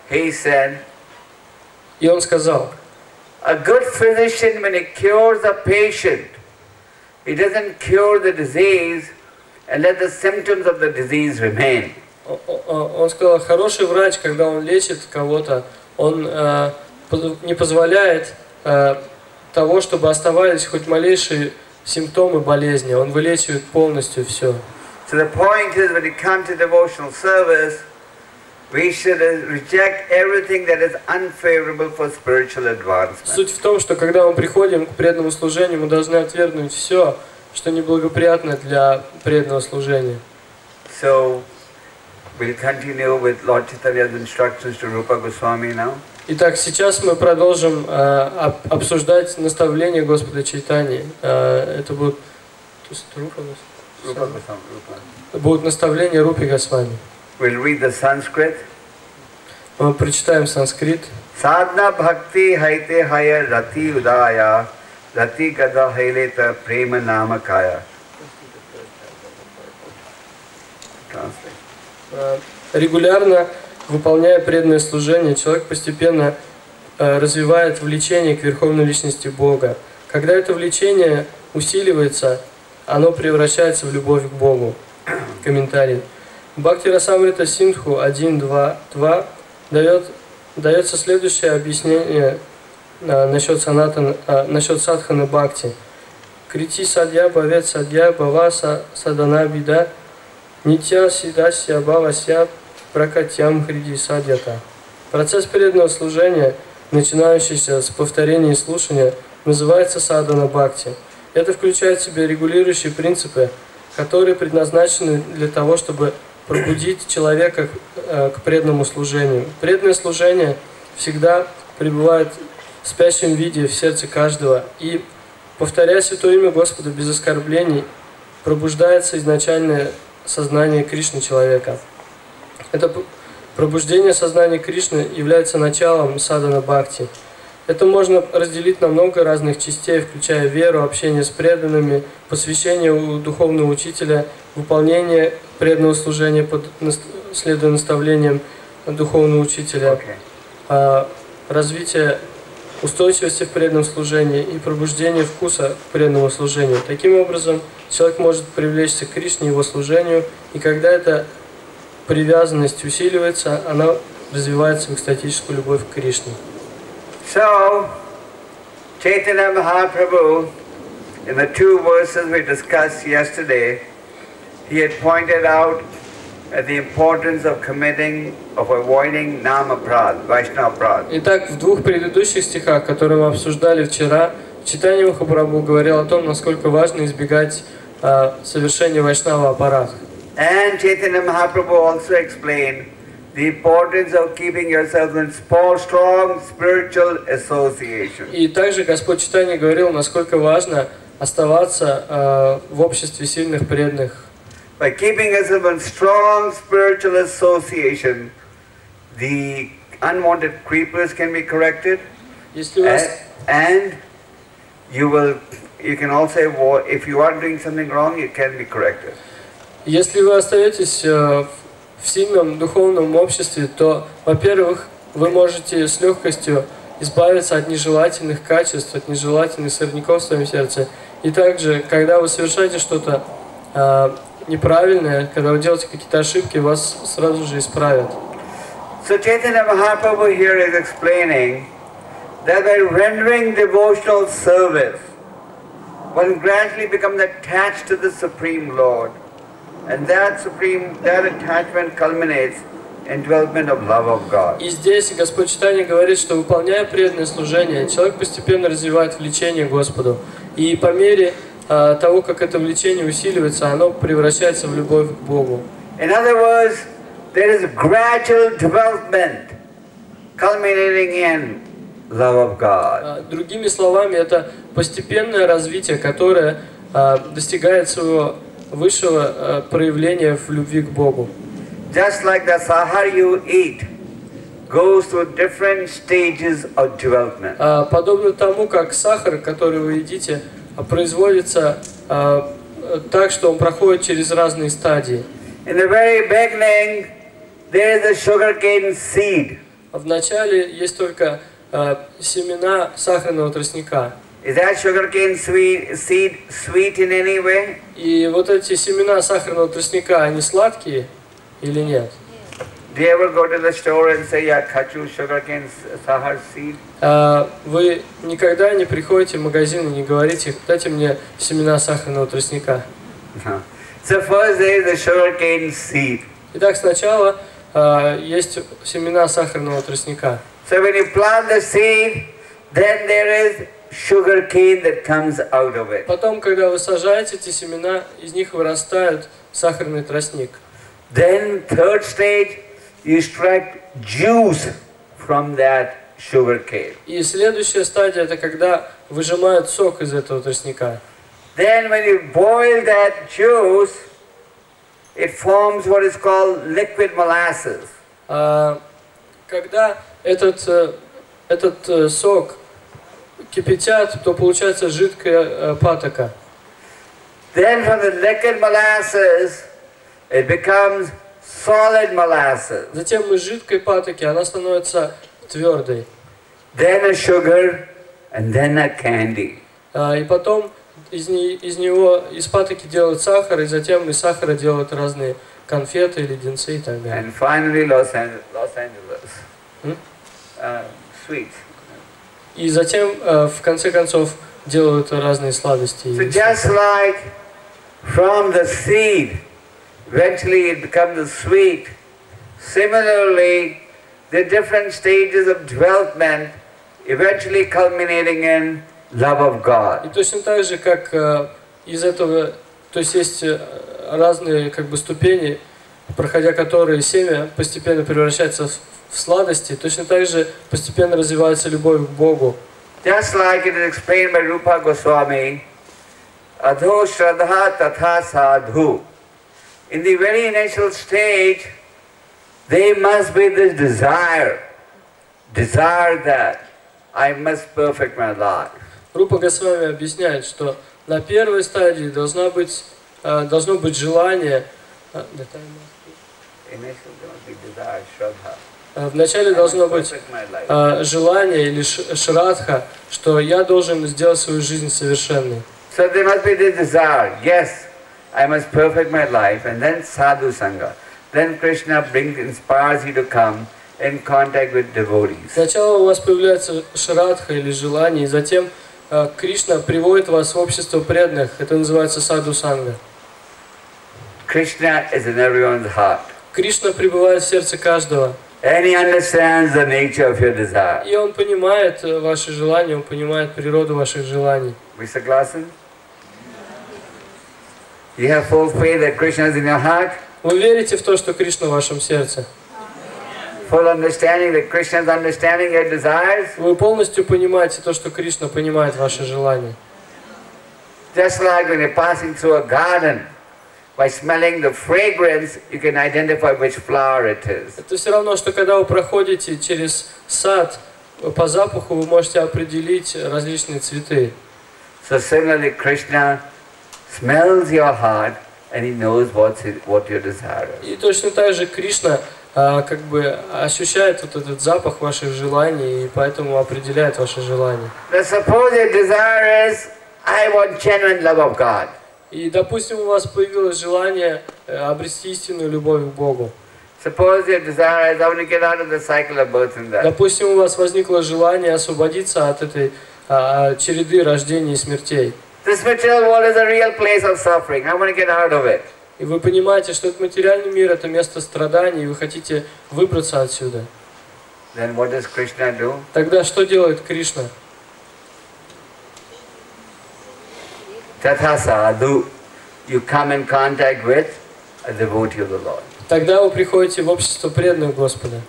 he said,
И он сказал,
a good physician, when he cures a patient, he doesn't cure the disease and let the symptoms of the disease remain.
Он сказал, хороший врач, когда он лечит кого-то, он не позволяет того, чтобы оставались хоть малейшие симптомы болезни. Он вылечивает полностью все.
So the point is, when you come to devotional service, we should reject everything that is unfavorable for spiritual advancement.
Суть в том, что когда мы приходим к преданному служению, мы должны отвергнуть все, что неблагоприятно для преданного служения.
So we'll continue with Lord Chaitanya's instructions to Rupa Goswami now.
Итак, сейчас мы продолжим обсуждать наставления Господа Чайтаньи. Это будут будут наставления Рупи Госвами.
We'll read the Sanskrit.
Мы прочитаем санскрит.
Sadhana bhakti haite haya rati udaya rati gada haileta prema namakaya.
Регулярно, выполняя преданное служение, человек постепенно развивает влечение к Верховной Личности Бога. Когда это влечение усиливается, оно превращается в любовь к Богу. Комментарий. Бхакти Расамрита Синдху 1.2 дается следующее объяснение насчет садханы бхакти. Крити садья бхавет садья бхаваса садана бида нитя сидасья бхавасья пракатьям хриди садьята. Процесс преданного служения, начинающийся с повторения и слушания, называется садхана бхакти. Это включает в себя регулирующие принципы, которые предназначены для того, чтобы пробудить человека к преданному служению. Преданное служение всегда пребывает в спящем виде в сердце каждого, и, повторяя святое имя Господа без оскорблений, пробуждается изначальное сознание Кришны человека. Это пробуждение сознания Кришны является началом садхана бхакти. Это можно разделить на много разных частей, включая веру, общение с преданными, посвящение у духовного учителя, выполнение преданного служения, следуя наставлениям духовного учителя, развитие устойчивости в преданном служении и пробуждение вкуса к преданному служению. Таким образом, человек может привлечься к Кришне и его служению, и когда эта привязанность усиливается, она развивается в экстатическую любовь к Кришне.
So, Chaitanya Mahaprabhu, in the two verses we discussed yesterday, he had pointed out the importance of avoiding Namaprad, Vaishnavaprad.
Итак, в двух предыдущих стихах, которые мы обсуждали вчера, Чайтанья Махапрабху говорил о том, насколько важно избегать совершения вайшнава аппарата.
And Chaitanya Mahaprabhu also explained the importance of keeping yourself in strong spiritual association.
И также Господь Чайтанья говорил, насколько важно оставаться в обществе сильных преданных.
By keeping yourself in strong spiritual association, the unwanted creepers can be corrected, and you can also avoid, if you are doing something wrong, it can be corrected.
Если вы остаетесь в сильном духовном обществе, то, во-первых, вы можете с легкостью избавиться от нежелательных качеств, от нежелательных сорняков в своем сердце. И также, когда вы совершаете что-то неправильное, когда вы делаете какие-то ошибки, вас сразу же исправят.
So Chaitanya Mahaprabhu here is explaining that by rendering devotional service, one gradually becomes attached to the Supreme Lord. And that attachment culminates in development of love of God.
И здесь Господь Чайтанья говорит, что выполняя преданное служение, человек постепенно развивает влечение к Господу. И по мере того, как это влечение усиливается, оно превращается в любовь к Богу.
In other words, there is gradual development culminating in love of God.
Другими словами, это постепенное развитие, которое достигает своего высшего проявления в любви к Богу.
Just like the sahar you eat goes through different stages of development.
Подобно тому, как сахар, который вы едите, производится так, что он проходит через разные стадии.
In the very beginning, there is a sugarcane seed.
Вначале есть только семена сахарного тростника.
Is that sugarcane seed sweet in any way?
И вот эти семена сахарного тростника, они сладкие или нет?
Do you ever go to the store and say, "Yeah, kachu sugarcane sahar seed"?
Вы никогда не приходите в магазин и не говорите: "Дайте мне семена сахарного тростника"?
No. So first there is the sugarcane seed.
Итак, сначала есть семена сахарного тростника.
So when you plant the seed, then there is sugarcane that comes out of it.
Потом, когда вы сажаете эти семена, из них вырастает сахарный тростник.
Then third stage, you extract juice from that sugarcane.
И следующая стадия — это когда выжимают сок из этого тростника.
Then when you boil that juice, it forms what is called liquid molasses.
Когда этот сок кипятят, то получается жидкая патока.
Then from the liquid molasses, it becomes solid molasses.
Затем из жидкой патоки она становится твердой.
Then a sugar, and then a candy.
И потом из патоки делают сахар, и затем из сахара делают разные конфеты, леденцы и так далее.
And finally Los Angeles. Sweets.
И затем, в конце концов, делают разные сладости.
So just like from the seed, eventually it becomes a sweet. Similarly, the different stages of development, eventually culminating in love of
И
God.
точно так же, как из этого, то есть есть разные как бы ступени, проходя которые семя постепенно превращается в сладости, точно так же постепенно развивается любовь к Богу.
Just like it is explained by Rupa Goswami, Adho Shraddha Tatha Sadhu. In the very initial stage, there must be this desire that I must perfect my life.
Рупа Госвами объясняет, что на первой стадии должно быть желание.
Initial there must be desire, Shraddha.
Вначале должно быть
Perfect my life.
желание или шрадха, что я должен сделать свою жизнь совершенной.
So there must be this desire, yes, I must perfect my life, and then sadhu sangha. Then Krishna inspires you to come in contact with devotees.
Сначала у вас появляется шрадха или желание, и затем Кришна приводит вас в общество преданных. Это называется саду санга.
Krishna is in everyone's heart.
Кришна пребывает в сердце каждого.
And he understands the nature of your desire.
И он понимает ваши желания, он понимает природу ваших желаний.
We Glassen? You have full faith that Krishna is in your heart?
Вы верите в то, что Кришна в вашем сердце?
Full understanding that Krishna is understanding your desires?
Вы полностью понимаете то, что Кришна понимает ваши желания.
Just like when you're passing through a garden, by smelling the fragrance, you can identify which flower it is.
Это все равно, что когда вы проходите через сад, по запаху вы можете определить различные цветы.
So similarly, Krishna smells your heart and he knows what your desire is.
И точно так же Кришна как бы ощущает вот этот запах ваших желаний и поэтому определяет ваши желания.
Now suppose your desire is, I want genuine love of God.
И, допустим, у вас появилось желание обрести истинную любовь к Богу.
Suppose your desire is, I want to get out of the cycle of birth and death.
Допустим, у вас возникло желание освободиться от этой череды рождений и смертей.
This material world is a real place of suffering. I want to get out of it.
И вы понимаете, что этот материальный мир – это место страданий, и вы хотите выбраться отсюда.
Then what does Krishna do?
Тогда что делает Кришна?
Tatha sadhu, you come in contact with a devotee of the Lord.
Тогда вы приходите в общество преданных Господа.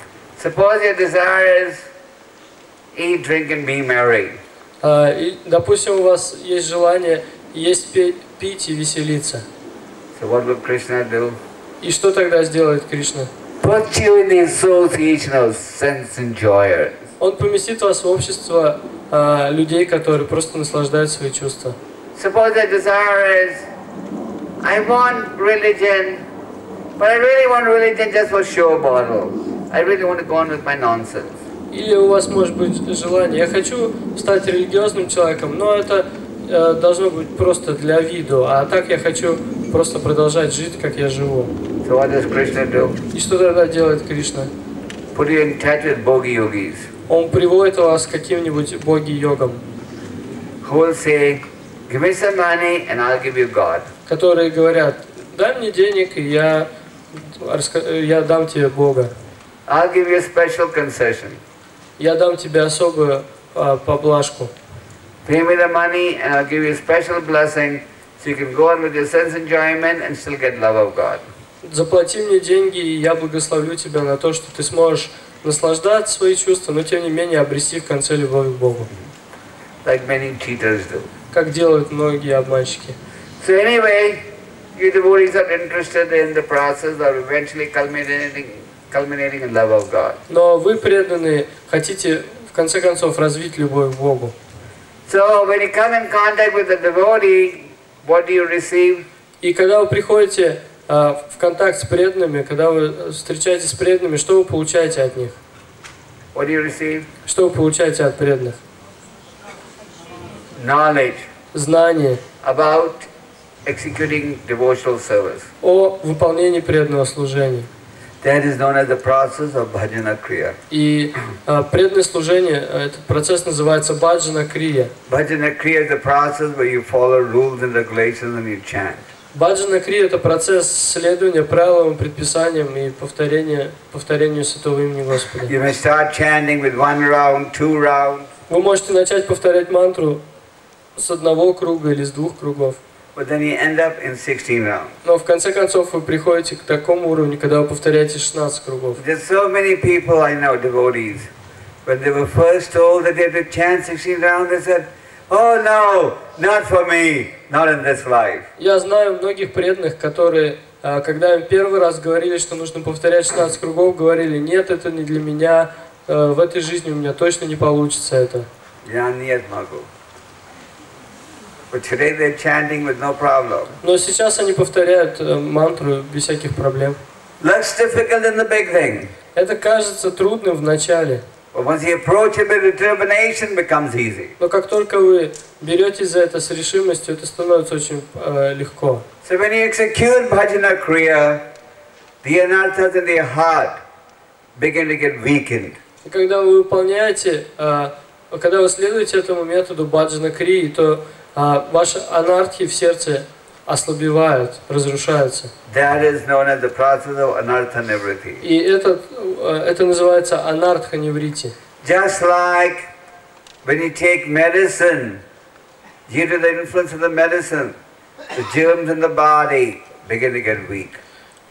Suppose your desire is eat, drink and be merry.
И, допустим, у вас есть желание есть, пить и веселиться.
So what will Krishna do?
И что тогда сделает Кришна?
Put you in the association of sense enjoyers.
Он поместит вас в общество людей, которые просто наслаждают свои чувства.
Suppose the desire is, I want religion, but I really want religion just for show bottle. I really want to go on with my nonsense.
Или у вас может быть желание, я хочу стать религиозным человеком, но это должно быть просто для виду, а так я хочу просто продолжать жить, как я живу.
So what does Krishna do?
И что тогда делает Кришна?
Put you in touch with Bhogi Yogis,
Он приводит вас к каким-нибудь боги-йогам,
who will say, give me some money and I'll give you God.
которые говорят, дай мне денег, и я дам тебе Бога.
I'll give you a special concession.
Я дам тебе особую поблажку.
Pay me the money and I'll give you a special blessing so you can go on with your sense enjoyment and still get love of God.
Заплати мне деньги, и я благословлю тебя на то, что ты сможешь наслаждать свои чувства, но тем не менее обрести в конце любовь к Богу.
Like many cheaters do.
Как делают многие обманщики.
So anyway, you devotees are interested in the process of eventually culminating in love of God.
Но вы, преданные, хотите в конце концов развить любовь к Богу.
So when you come in contact with the devotee, what do you receive?
И когда вы приходите в контакт с преданными, когда вы встречаетесь с преданными, что вы получаете от них?
What do you receive?
Что вы получаете от преданных?
Knowledge
Знание
about executing devotional service.
о выполнении преданного служения.
That is known as the process of bhajana kriya.
И преданное служение, этот процесс называется баджана крия.
Bhajana kriya is the process where you follow rules and regulations and you chant.
Баджана крия — это процесс следования правилам, предписаниям и повторению Святого имени Господа.
You may start chanting with 1 round, 2 rounds.
Вы можете начать повторять мантру с 1 круга или с 2 кругов.
But then you end up in 16 rounds.
Но в конце концов вы приходите к такому уровню, когда вы повторяете 16 кругов.
There's so many people I know, devotees, when they were first told that they had to chant 16 rounds, they said, "Oh no, not for me, not in this life."
Я знаю многих преданных, которые, когда им первый раз говорили, что нужно повторять 16 кругов, говорили: нет, это не для меня, в этой жизни у меня точно не получится это.
But today they're chanting with no problem.
Но сейчас они повторяют мантру без всяких проблем.
Looks difficult in the beginning.
Это кажется трудным в начале.
But once you approach it with determination, becomes easy.
Но как только вы беретесь за это с решимостью, это становится очень легко.
So when you execute bhajana kriya, the anarthas in the heart begin to get weakened.
И когда вы выполняете, когда вы следуете этому методу баджана крии, то ваши анархи в сердце ослабевают, разрушаются.
That is known as the process of anartha nivritti.
И это называется анартха ниврити.
Just like when you take medicine, due to the influence of the medicine, the germs in the body begin to get weak.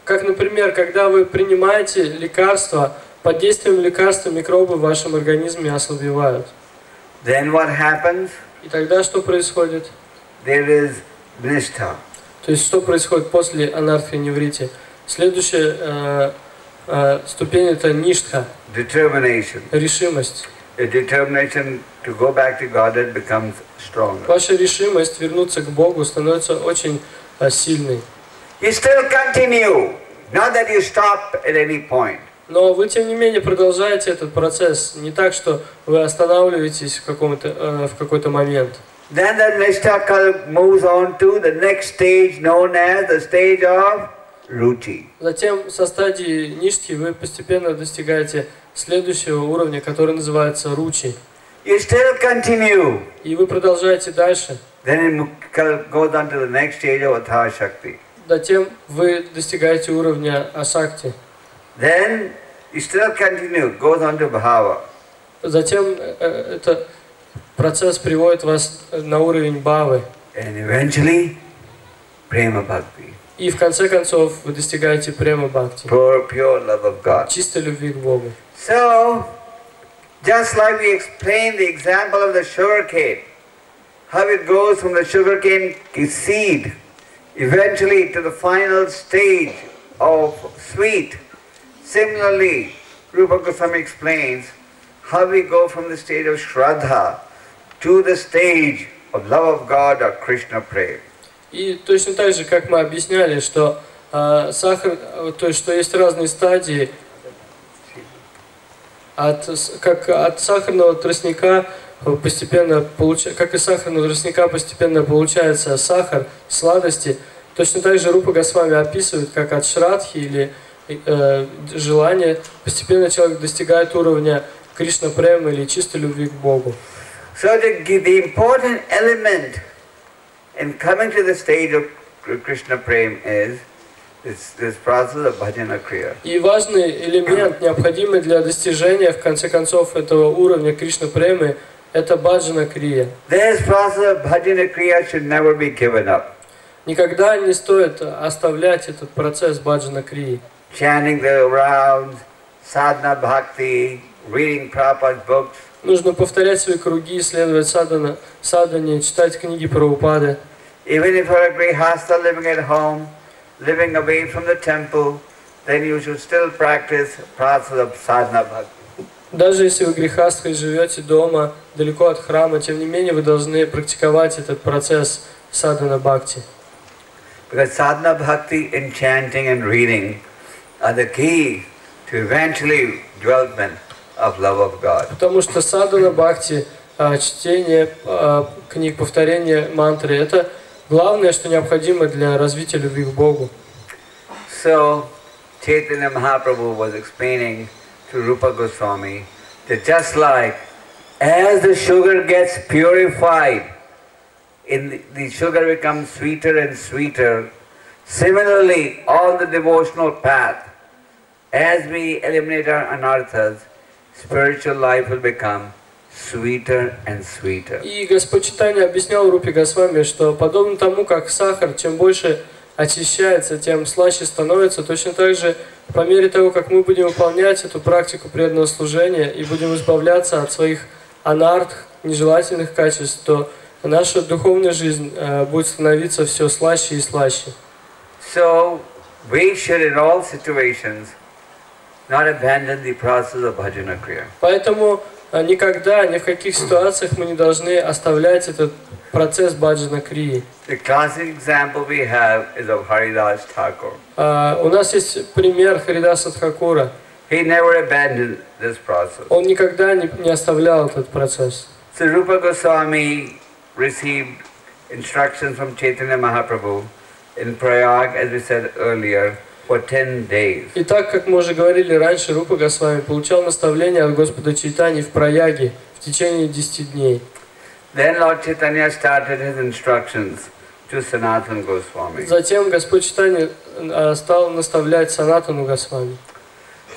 Как, например, когда вы принимаете лекарства, под действием лекарства микробы в вашем организме ослабевают.
Then what happens?
И тогда что происходит?
There is nishtha.
То есть что происходит после анартха ниврити? Следующая ступень — это ништха.
Determination.
Решимость.
The determination to go back to Godhead becomes stronger.
Ваша решимость вернуться к Богу становится очень сильной.
You still continue, not that you stop at any point.
Но вы, тем не менее, продолжаете этот процесс. Не так, что вы останавливаетесь в какой-то момент.
Then the nishtha moves on to the next stage known as the stage of ruchi.
Затем со стадии ништхи вы постепенно достигаете следующего уровня, который называется ручи.
You still continue.
И вы продолжаете дальше.
Then it goes on to the next stage of Atha Shakti.
Затем вы достигаете уровня асакти.
Then you still continue, goes on to Bhava.
Затем этот процесс приводит вас на уровень бхавы.
And eventually, Prema Bhakti.
И в конце концов вы достигаете према бхакти.
Pure love of God.
Чистой любви к Богу.
So, just like we explained the example of the sugarcane, how it goes from the sugarcane seed, eventually to the final stage of sweet. Similarly, Rupa Goswami explains how we go from the stage of Shraddha to the stage of love of God or Krishna prema.
И точно так же, как мы объясняли, что сахар, то есть что есть разные стадии, как от сахарного тростника постепенно как из сахарного тростника постепенно получается сахар, сладости, точно так же Рупа Госвами описывает, как от шрадхи или желания постепенно человек достигает уровня Кришна према или чистой любви к Богу.
So the important element in coming to the stage of Krishna prema is this process of bhajana kriya.
И важный элемент, необходимый для достижения в конце концов этого уровня Кришна премы, это баджана крия.
This process of bhajana kriya should never be given up.
Никогда не стоит оставлять этот процесс баджана крии.
Chanting the rounds, sadhana bhakti, reading Prabhupada's books.
Нужно повторять свои круги, исследовать садхане, читать книги Прабхупады.
Even if you're a grihastha living at home, living away from the temple, then you should still practice process of sadhana bhakti.
Даже если вы грехастхой живете дома, далеко от храма, тем не менее вы должны практиковать этот процесс садхана бхакти.
Because sadhana bhakti in chanting and reading are the key to eventually development of love of God.
Потому что садхана бхакти, чтение книг, повторение мантры, это главное, что необходимо для развития любви к Богу.
So, Chaitanya Mahaprabhu was explaining to Rupa Goswami that just like as the sugar gets purified, the sugar becomes sweeter and sweeter, Similarly, on the devotional path, as we eliminate our anarthas, spiritual life will become sweeter and sweeter.
И Господь Чайтанья объяснял Рупе Госвами, что подобно тому, как сахар, чем больше очищается, тем слаще становится, точно так же, по мере того, как мы будем выполнять эту практику преданного служения и будем избавляться от своих анарт, нежелательных качеств, то наша духовная жизнь будет становиться все слаще и слаще.
So, we should in all situations not abandon the process of bhajana kriya.
Поэтому никогда, ни в каких ситуациях мы не должны оставлять этот процесс баджана крии.
The classic example we have is of Haridas Thakur.
У нас есть пример Харидаса Тхакура.
He never abandoned this process.
Он никогда не оставлял этот процесс.
So Rupa Goswami received instructions from Chaitanya Mahaprabhu in Prayag, as we said earlier, for 10 days.
И так, как мы уже говорили раньше, Рупа Госвами получал наставление от Господа Чайтаньи в Праяге в течение 10 дней.
Then Lord Chaitanya started his instructions to Sanatana Goswami.
Затем Господь Чайтанья стал наставлять Санатану Госвами.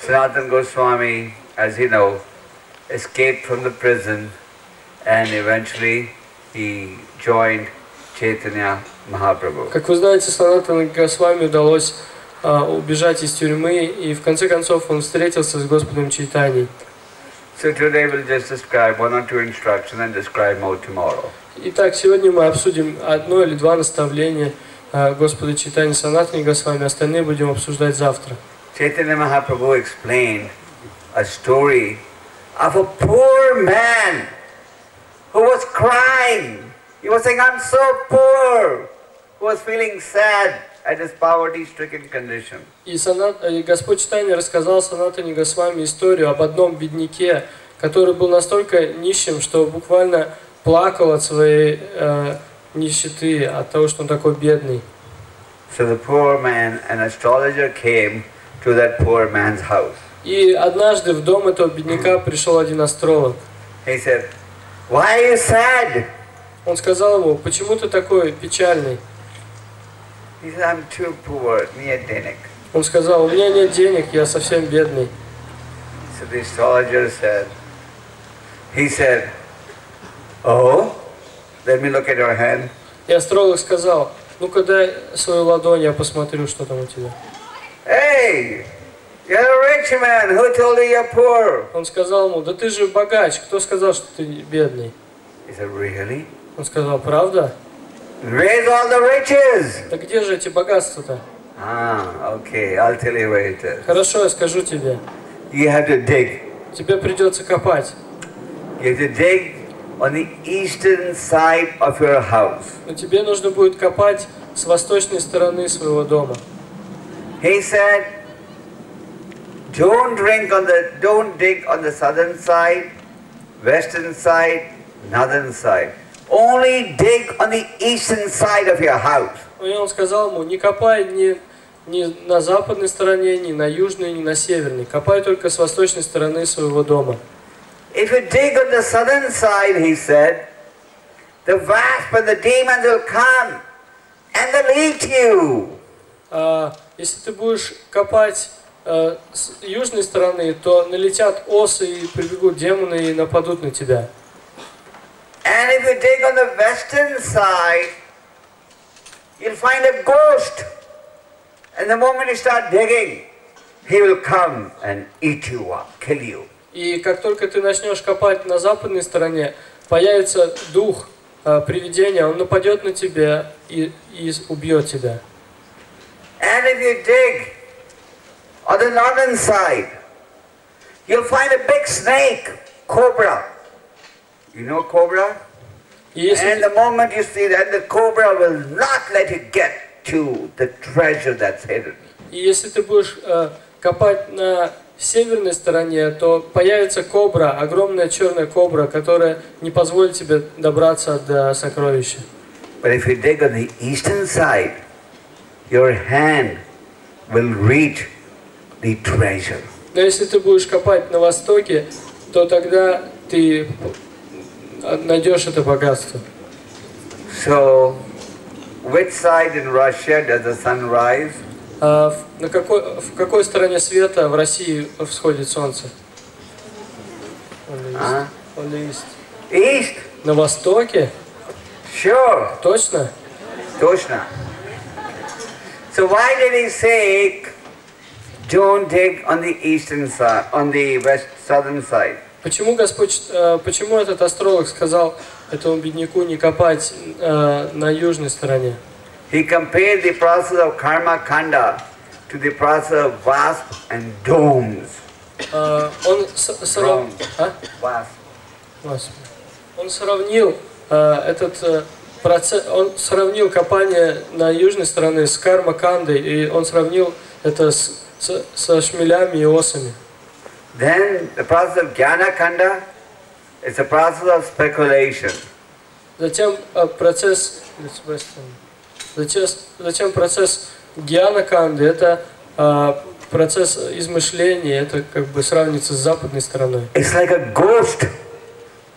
Sanatana Goswami, as you know, escaped from the prison and eventually he joined Chaitanya Mahaprabhu.
Как вы знаете, Санатану Госвами удалось убежать из тюрьмы, и в конце концов он встретился с Господом Чайтаньей.
So today we'll just describe one or two instructions and describe more tomorrow.
Итак, сегодня мы обсудим одно или два наставления Господа Чайтаньи Санатани Госвами, остальные будем обсуждать завтра.
Chaitanya Mahaprabhu explained a story of a poor man who was crying. He was saying, I'm so poor. Who was feeling sad at his poverty-stricken condition.
И Господь Чайтанья рассказал Санатани Госвами историю об одном бедняке, который был настолько нищим, что буквально плакал от своей нищеты, от того, что он такой бедный.
So the poor man, an astrologer came to that poor man's house.
И однажды в дом этого бедняка пришел один астролог.
He said, why are you sad?
Он сказал ему, почему ты такой печальный?
He said, I'm too poor, нет денег.
Он сказал, у меня нет денег, я совсем бедный.
So the astrologer said, he said, oh, let me look at your hand.
И астролог сказал, ну-ка дай свою ладонь, я посмотрю, что там у тебя.
Hey, you're a rich man, who told you you're poor?
Он сказал ему, да ты же богач, кто сказал, что ты бедный?
He said, really?
Он сказал, правда?
Where's all the riches?
Да где же эти богатства-то?
Ah, okay, I'll tell you where it is.
Хорошо, я скажу тебе.
You have to dig.
Тебе придется копать.
You have to dig on the eastern side of your house.
Но тебе нужно будет копать с восточной стороны своего дома.
He said, don't dig on the southern side, western side, northern side. Only dig on the eastern side of your house.
И он сказал ему, не копай ни на западной стороне, ни на южной, ни на северной. Копай только с восточной стороны своего дома.
If you dig on the southern side, he said, the wasp and the demons will come and they'll eat you.
Если ты будешь копать с южной стороны, то налетят осы и прибегут демоны и нападут на тебя.
And if you dig on the western side, you'll find a ghost. And the moment you start digging, he will come and eat you up, kill you.
И как только ты начнешь копать на западной стороне, появится дух привидения, он нападет на тебя и убьет тебя.
And if you dig on the northern side, you'll find a big snake, cobra. You know cobra? And the moment you see that, the cobra will not let you get to the treasure that's hidden.
И если ты будешь копать на северной стороне, то появится кобра, огромная черная кобра, которая не позволит тебе добраться до сокровища.
But if you dig on the eastern side, your hand will reach the treasure.
Но если ты будешь копать на востоке, то тогда ты найдешь это богатство.
So, which side in Russia does the sun rise?
В какой стороне света в России всходит солнце?
Huh?
On the east.
East?
На востоке?
Sure.
Точно?
Toshna. So why did he say, don't dig on the eastern side, on the southern side?
Почему почему этот астролог сказал этому бедняку не копать на южной стороне?
He compared the process of karma kanda to the process of wasp and domes.
Он сравнил этот процесс, он сравнил копание на южной стороне с карма-кандой, и он сравнил это со шмелями и осами.
Then the process of jnana kanda is a process of speculation.
Затем процесс гьяна-канды, это процесс измышления, это как бы сравнится с западной стороной.
It's like a ghost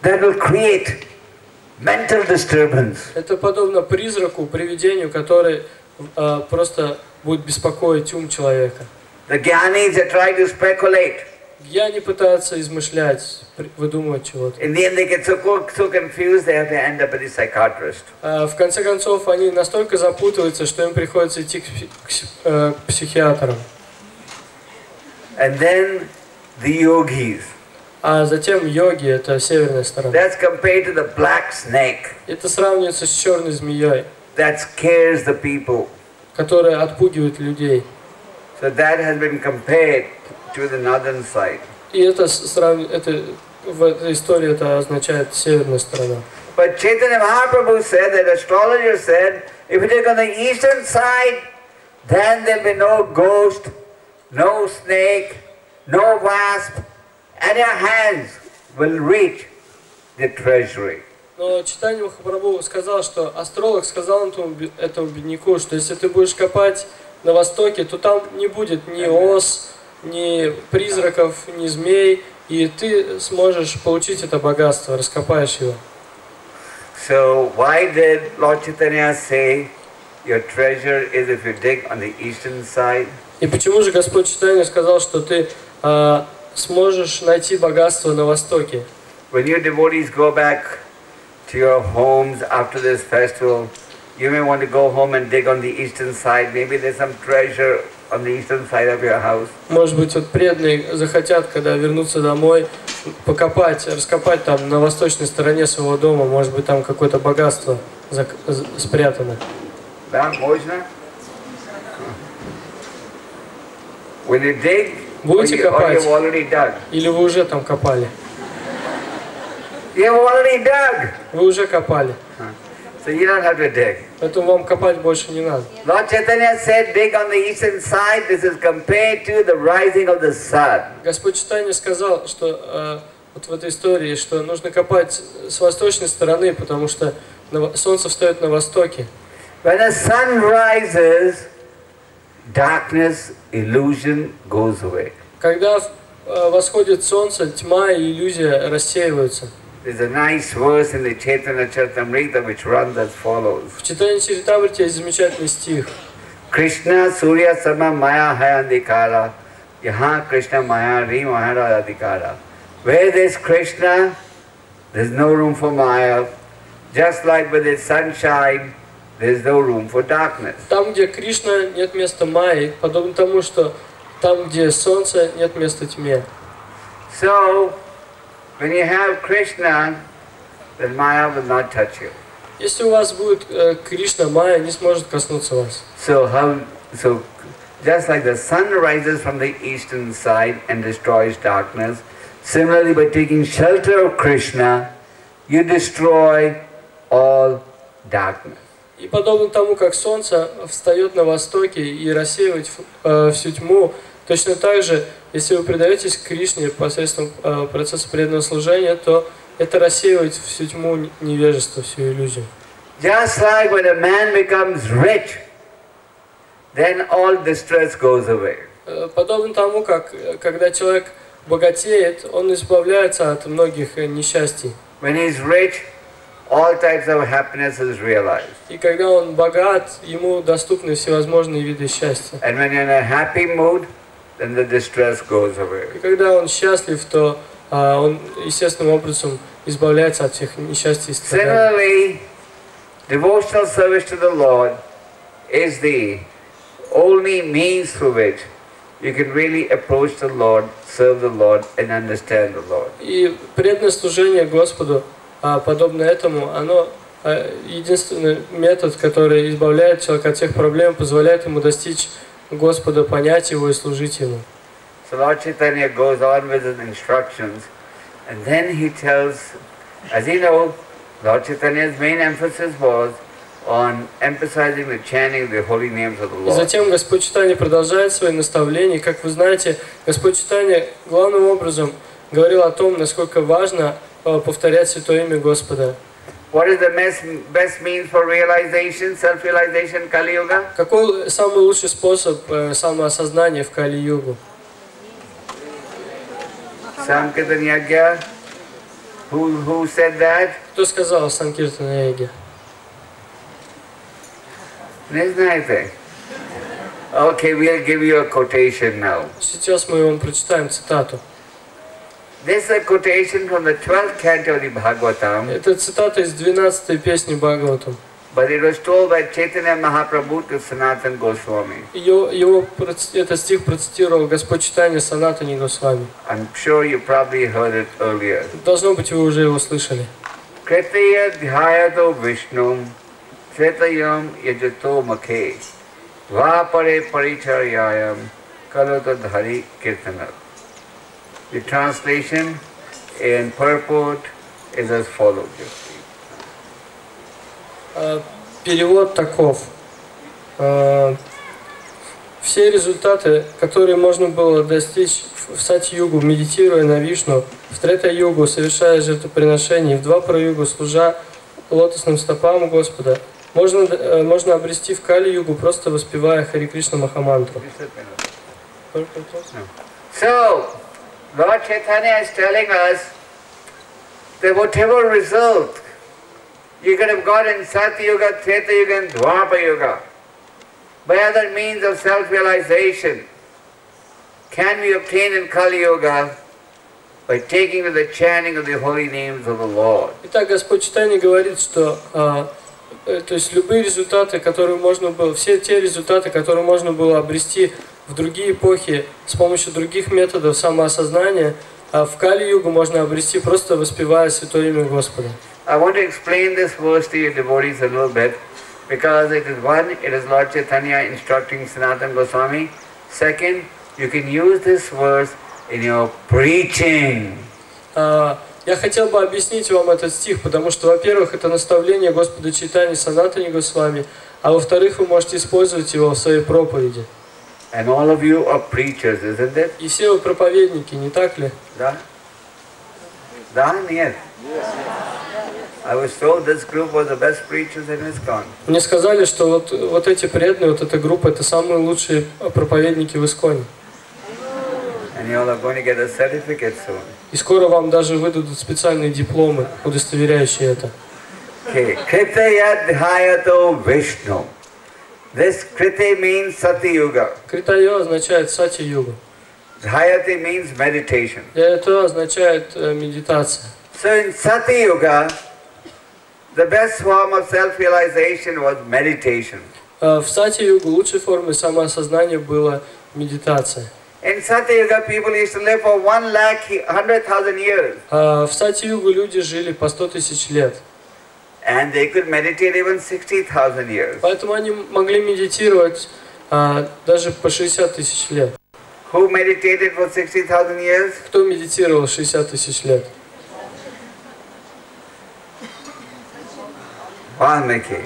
that will create mental disturbance.
Это подобно призраку, привидению, который просто будет беспокоить ум человека.
The jnanis that try to speculate.
Гьяни пытаются измышлять, выдумывать чего-то.
In the end, they get so confused they have to end up with a psychiatrist.
В конце концов, они настолько запутываются, что им приходится идти к психиатрам.
And then the yogis.
А затем йоги, это северная сторона.
That's compared to the black snake.
Это сравнивается с черной змеей.
That scares the people.
Которая отпугивает людей.
So that has been compared to the northern side.
И это в этой истории это означает северная сторона.
But Chaitanya Mahaprabhu said that astrologer said, if you take on the eastern side, then there'll be no ghost, no snake, no wasp, and your hands will reach the treasury.
Но Чайтанья Махапрабху сказал, что астролог сказал этому бедняку, что если ты будешь копать на востоке, то там не будет ни ос, ни призраков, ни змей, и ты сможешь получить это богатство, раскопаешь его.
So why did Lord Chaitanya say your treasure is if you dig on the eastern side?
И почему же Господь Чайтанья сказал, что ты сможешь найти богатство на востоке?
When you devotees go back to your homes after this festival, you may want to go home and dig on the eastern side. Maybe there's some treasure on the eastern side of your house.
Может быть, вот преданные захотят, когда вернутся домой, покопать, раскопать там на восточной стороне своего дома, может быть, там какое-то богатство спрятано.
Да, можно? When you dig,
будете
or
копать,
you've already dug.
Или вы уже там копали?
You've already dug.
Вы уже копали.
So you don't have to dig.
Поэтому вам копать больше не надо.
Lord Chaitanya said, dig on the eastern side. This is compared to the rising of the sun.
Господь Чайтанья сказал, что вот в этой истории, что нужно копать с восточной стороны, потому что солнце встает на востоке.
When the sun rises, darkness, illusion goes away.
Когда восходит солнце, тьма и иллюзия рассеиваются.
There's a nice verse in the Chaitanya Charitamrita which runs as follows.
В Чайтанья Чаритамрите есть замечательный стих.
Krishna Surya Sama Maya Hayandikara Yaha Krishna Maya Ri Mahara Adhikara. Where there's Krishna, there's no room for Maya. Just like with the sunshine, there's no room for darkness.
Там, где Кришна, нет места Майи, подобно тому, что там, где солнце, нет места тьме.
So, when you have Krishna, then Maya will not touch you.
Если у вас будет Кришна, Майя не сможет коснуться вас.
So just like the sun rises from the eastern side and destroys darkness, similarly by taking shelter of Krishna, you destroy all darkness.
И подобно тому, как солнце встает на востоке и рассеивает всю тьму, точно так же, если вы предаетесь Кришне посредством процесса преданного служения, то это рассеивает всю тьму невежества, всю иллюзию.
Just like when a man becomes rich, then all distress goes away.
Подобно тому, как когда человек богатеет, он избавляется от многих несчастий.
When he is rich, all types of happiness is realized.
И когда он богат, ему доступны всевозможные виды счастья.
And when you're in a happy mood, then the distress goes away.
И когда он счастлив, то он естественным образом избавляется от всех несчастий и страданий.
Similarly, devotional service to the Lord is the only means through which you can really approach the Lord, serve the Lord, and understand the Lord.
И преданное служение Господу, подобно этому, оно единственный метод, который избавляет человека от всех проблем, позволяет ему достичь Господа, понять Его и служить Ему.
So Lord Chaitanya goes on with his instructions, and then he tells, as you know, Lord Chaitanya's main emphasis was on emphasizing the chanting of the holy names of the
И
Lord.
затем Господь Чайтанья продолжает свои наставления. Как вы знаете, Господь Чайтанья главным образом говорил о том, насколько важно повторять святое имя Господа.
What is the best means for realization, self-realization, Kali Yuga?
Какой самый лучший способ самоосознания в Кали-югу?
Sankirtan Yagya. Who said that?
Кто сказал Санкиртана Яге?
Не знаете? Okay, we'll give you a quotation now.
Сейчас мы вам прочитаем цитату.
This is a quotation from the 12th canto of the Bhagavatam,
Это цитата из 12-й песни Бхагаватам.
but it was told by Chaitanya Mahaprabhu to Sanatana Goswami.
Этот стих процитировал Господь Чайтанья Санатани Госвами.
I'm sure you probably heard it earlier.
Должно быть, вы уже его слышали.
Kritiya dhyato Vishnum Tretayam yajato makhe Vapare paricharyayam Kalata dhari kirtana. The translation and purport is as follows.
Перевод таков. Все результаты, которые можно было достичь в Сати-югу, медитируя на Вишну, в Трета-югу, совершая жертвоприношение, и в Двапара-югу, служа лотосным стопам Господа, можно обрести в Кали-югу, просто воспевая Хари Кришна Махамантру.
So, Lord Chaitanya is telling us that whatever result you could have got in Satya Yuga, Treta Yuga, and Dwapara Yuga, by other means of self-realization, can be obtained in Kali Yuga by taking to the chanting of the holy names of the Lord.
Итак, Господь Чайтанья говорит, что то есть любые результаты, которые можно было, все те результаты, которые можно было обрести в другие эпохи с помощью других методов самоосознания, в Кали-югу можно обрести, просто воспевая святое имя Господа.
I want to explain this verse to you devotees a little bit, because it is Lord Chaitanya instructing Sanatana Goswami. Second, you can use this verse in your preaching.
Я хотел бы объяснить вам этот стих, потому что, во-первых, это наставление Господа Чайтаньи Санатани Госвами, а во-вторых, вы можете использовать его в своей проповеди.
And all of you are preachers, isn't it?
И все вы проповедники, не так ли?
Да? Да? Нет? I was told this group was the best preachers in ISKCON.
Мне сказали, что вот эти преданные, вот эта группа, это самые лучшие проповедники в Исконе.
And you all are going to get a certificate soon.
И скоро вам даже выдадут специальные дипломы, удостоверяющие это.
Okay. Kritaya Dhyato Vishnu. This Kriti means Sati Yuga.
Критайо означает Сати-югу.
Dhyati means meditation.
Это означает медитация.
So in Sati Yuga, the best form of self-realization was meditation.
В Сати-югу лучшей формой самоосознания была медитация.
In Sati Yuga, people used to live for 1,100,000 years.
В Сати-югу люди жили по 100 тысяч лет.
And they could meditate even 60,000 years.
Поэтому они могли медитировать даже по 60 тысяч лет.
Who meditated for 60,000 years?
Кто медитировал 60 тысяч лет?
Valmiki.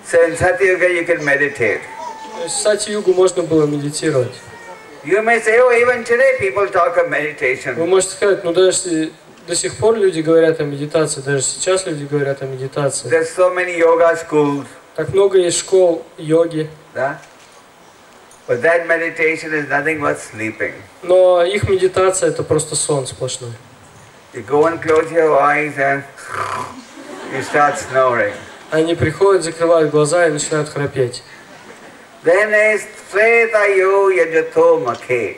So in Sati Yuga, you can meditate.
В Сати-югу можно было медитировать.
You may say, oh, even today people talk of meditation.
Вы можете сказать, ну даже до сих пор люди говорят о медитации, даже сейчас люди говорят о медитации.
There's so many yoga schools.
Так много есть школ йоги.
Да? But that meditation is nothing but sleeping.
Но их медитация это просто сон сплошной.
You go and close your eyes and you start snoring.
Они приходят, закрывают глаза и начинают храпеть.
Then is Treta Yajato Makhe.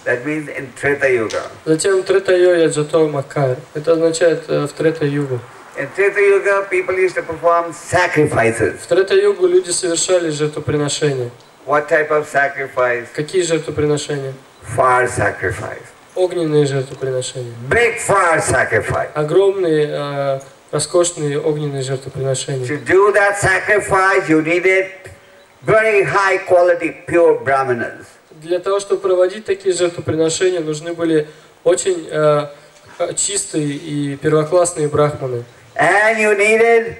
That means in Treta Yuga.
Затем Трета-йо яджато макар. Это означает в Трета-югу.
In Treta Yuga, people used to perform sacrifices.
В Трета-югу люди совершали жертвоприношения.
What type of sacrifice?
Какие жертвоприношения?
Fire sacrifice.
Огненные жертвоприношения.
Big fire sacrifice.
Огромные, роскошные огненные жертвоприношения.
To do that sacrifice, you needed very high quality pure brahmanas.
Для того, чтобы проводить такие жертвоприношения, нужны были очень чистые и первоклассные брахманы.
And you needed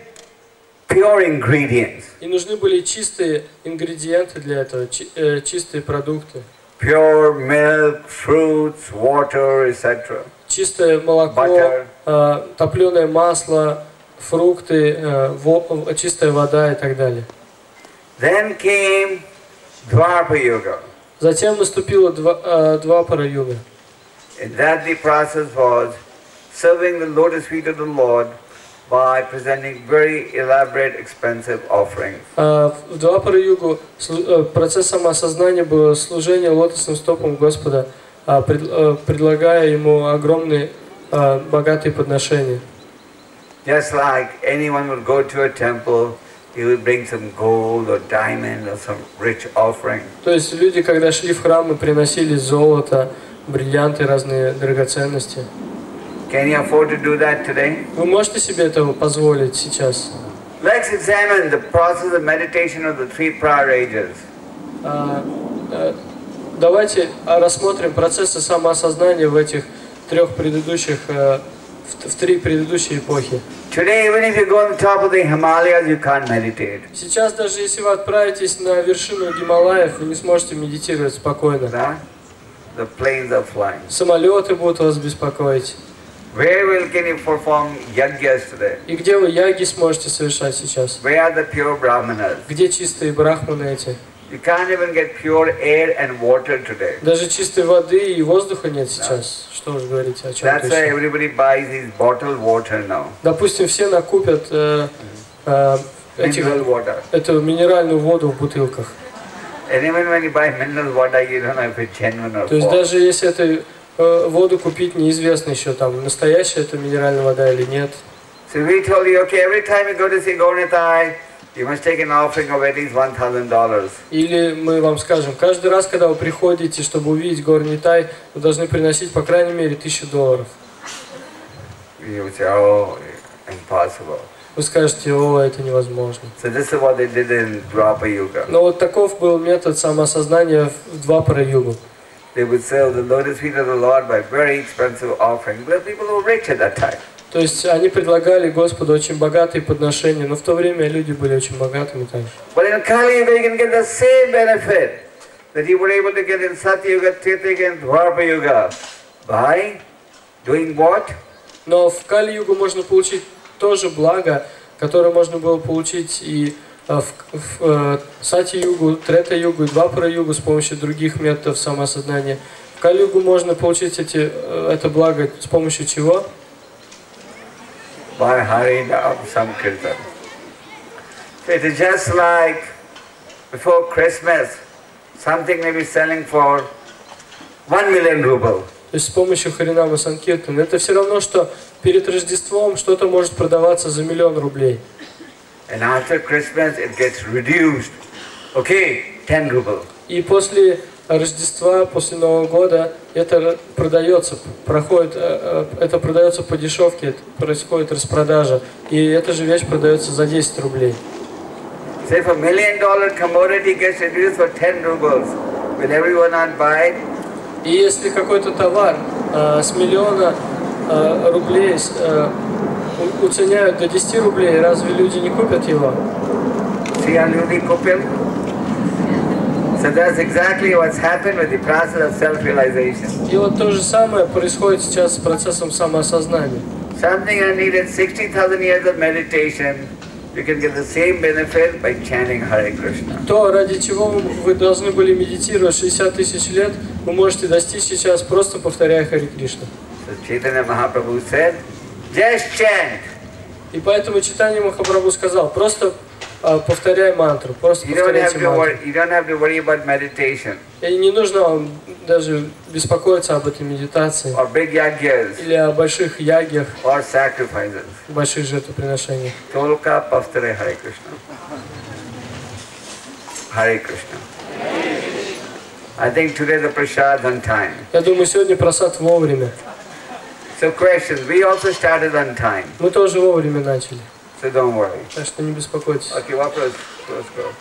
pure ingredients.
И нужны были чистые ингредиенты для этого, чистые продукты.
Pure milk, fruits, water, etc.
Чистое молоко, топленое масло, фрукты, чистая вода и так далее.
Then came Dwapara Yuga.
Затем наступила Двапара-юга.
In that the process was serving the lotus feet of the Lord by presenting very elaborate, expensive offerings.
В Двапара-югу процесс самоосознания было служение лотосным стопам Господа, предлагая ему огромные богатые подношения.
Just like anyone would go to a temple, he would bring some gold or diamond or some rich offering.
То есть люди, когда шли в храм, и приносили золото, бриллианты, разные драгоценности.
Can you afford to do that today?
Вы можете себе этого позволить сейчас?
Let's examine the process of meditation of the three prior ages.
Давайте рассмотрим процессы самоосознания в этих трех предыдущих, в три предыдущие эпохи.
Today, even if you go on the top of the Himalayas, you can't meditate.
Сейчас даже если вы отправитесь на вершину Гималаев, вы не сможете медитировать спокойно.
The planes are flying.
Самолеты будут вас беспокоить.
Where can you perform yajnas today?
И где вы яги сможете совершать сейчас?
Where are the pure brahmanas?
Где чистые брахманы эти?
You can't even get pure air and water today.
Даже чистой воды и воздуха нет сейчас. Что уж говорить о чем-то
That's why
еще.
everybody buys these bottled water now.
Допустим, все накупят
Mineral water.
эту минеральную воду в бутылках.
And even when you buy mineral water, you don't know if it's genuine or
То есть
false.
даже если эту воду купить, неизвестно еще там, настоящая это минеральная вода или нет.
So we told you, okay, every time you go to see Gaurnitai, you must take an offering of at least $1,000.
Или мы вам скажем, каждый раз, когда вы приходите, чтобы увидеть Гор-Нитай, вы должны приносить по крайней мере $1000.
You would say, oh, impossible.
Вы скажете, о, это невозможно.
So this is what they did in Dwapara Yuga.
Но вот таков был метод самоосознания в Двапара-югу.
They would serve the lotus feet of the Lord by very expensive offerings. But people were rich at that time.
То есть они предлагали Господу очень богатые подношения, но в то время люди были очень богатыми также.
But in Kali Yuga, you can get the same benefit that you were able to get in Satya Yuga, Treta Yuga, and Dwapara Yuga. By doing what?
Но в Кали-югу можно получить то же благо, которое можно было получить и в Сати-югу, Трета-югу и Двапара-югу с помощью других методов самоосознания. В Кали-югу можно получить это благо с помощью чего?
By Harinam Sankirtan. So it is just like before Christmas, something may be selling for 1 million rubles.
То есть с помощью Харинама Санкиртана. Это все равно, что перед Рождеством что-то может продаваться за 1 000 000 рублей.
And after Christmas it gets reduced. Okay, 10 rubles.
И после Рождества, после Нового года это продается, это продается по дешевке, происходит распродажа. И эта же вещь продается за 10 рублей.
Say if $1 million commodity gets reduced for 10 rubles, will everyone not buy it?
И если какой-то товар с 1 000 000 рублей уценяют до 10 рублей, разве люди не купят его?
So that's exactly what's happened with the process of self-realization.
И вот то же самое происходит сейчас с процессом самоосознания.
Something that needed 60,000 years of meditation, you can get the same benefit by chanting Hare Krishna.
То, ради чего вы должны были медитировать 60 000 лет, вы можете достичь сейчас, просто повторяя Харе Кришна.
So Chaitanya Mahaprabhu said, just chant
И поэтому Чайтанья Махапрабху сказал, просто повторяй мантру, просто повторяйте мантру.
You don't have to worry about meditation.
И не нужно вам даже беспокоиться об этой медитации.
Or big yagyas.
Или о больших ягьях,
Or sacrifices.
больших жертвоприношениях.
Tolka paftare Hare Krishna. Hare Krishna. I think today the prasad on time.
Я думаю, сегодня просад вовремя.
So questions, we also started on time.
Мы тоже вовремя начали.
So don't worry.
Так что не беспокойтесь.
Okay, let's go.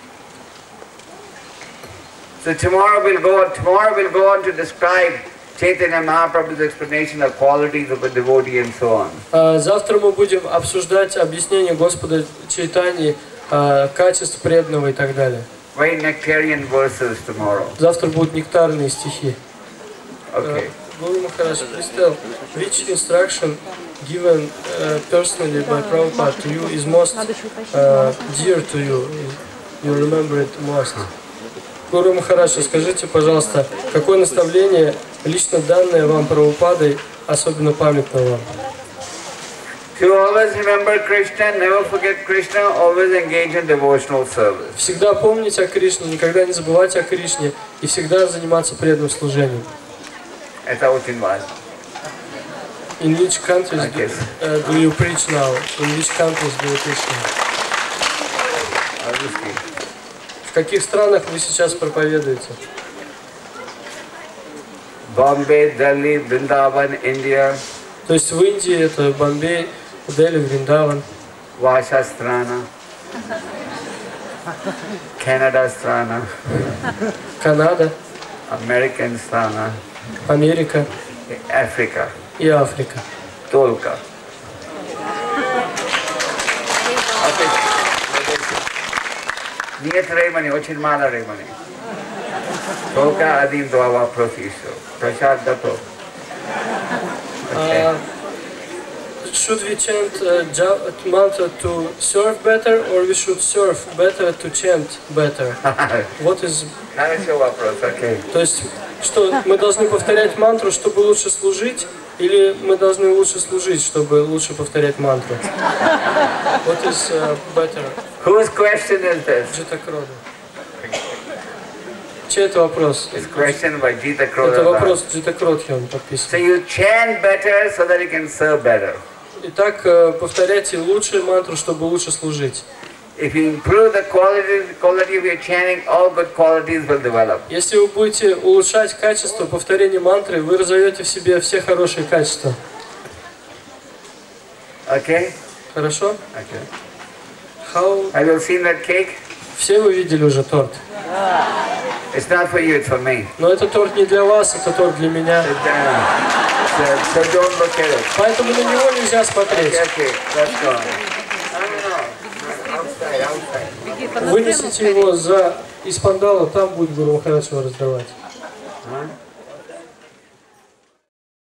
So tomorrow we'll go on to describe Chaitanya Mahaprabhu's explanation of qualities of a devotee and so on.
Завтра мы будем обсуждать объяснение Господа Чайтаньи, качеств преданного и так далее.
Very nectarian verses tomorrow.
Завтра будут нектарные стихи.
Okay.
Guru Maharaj, please tell, which instruction given personally by Prabhupada to you is most dear to you? You remember it most. Гуру Махарадж, скажите, пожалуйста, какое наставление, лично данное вам Прабхупадой, особенно памятно вам?
To always remember Krishna, never forget Krishna, always engage in devotional service.
Всегда помнить о Кришне, никогда не забывать о Кришне и всегда заниматься преданным служением.
Это очень важно.
In which countries do you preach now? In which countries do you preach now? В каких странах вы сейчас проповедуете?
Bombay, Delhi, Vrindavan, India.
То есть в Индии это Бомбей, Дели, Вриндаван.
Ваша страна. Canada страна.
Канада.
American страна.
Америка.
Africa.
И Африка.
Только. Нет времени, очень мало времени. Только один-два вопроса еще. Прасад готов.
Should we chant mantra to serve better, or we should serve better to chant better? What is?
Хороший вопрос, окей.
То есть, что мы должны повторять мантру, чтобы лучше служить, или мы должны лучше служить, чтобы лучше повторять мантру? What is better?
Whose question is this?
Джита Крода. Чей это вопрос?
It's question by Jita Krodha.
Это вопрос Джита Кродхи, он подписан.
So you chant better so that you can serve better.
Итак, повторяйте лучшую мантру, чтобы лучше служить.
If you improve the quality of your chanting, all good qualities will develop.
Если вы будете улучшать качество повторения мантры, вы разовьете в себе все хорошие качества.
Okay?
Хорошо?
Okay.
How...
Have you seen that cake?
Все вы видели уже торт.
It's not for you, it's for me.
Но этот торт не для вас, это торт для меня.
So don't look at it.
Поэтому на него нельзя смотреть.
Okay, let's go. No. Outside.
Вынесите его из пандала, там будет Гуру Махарадж его раздавать.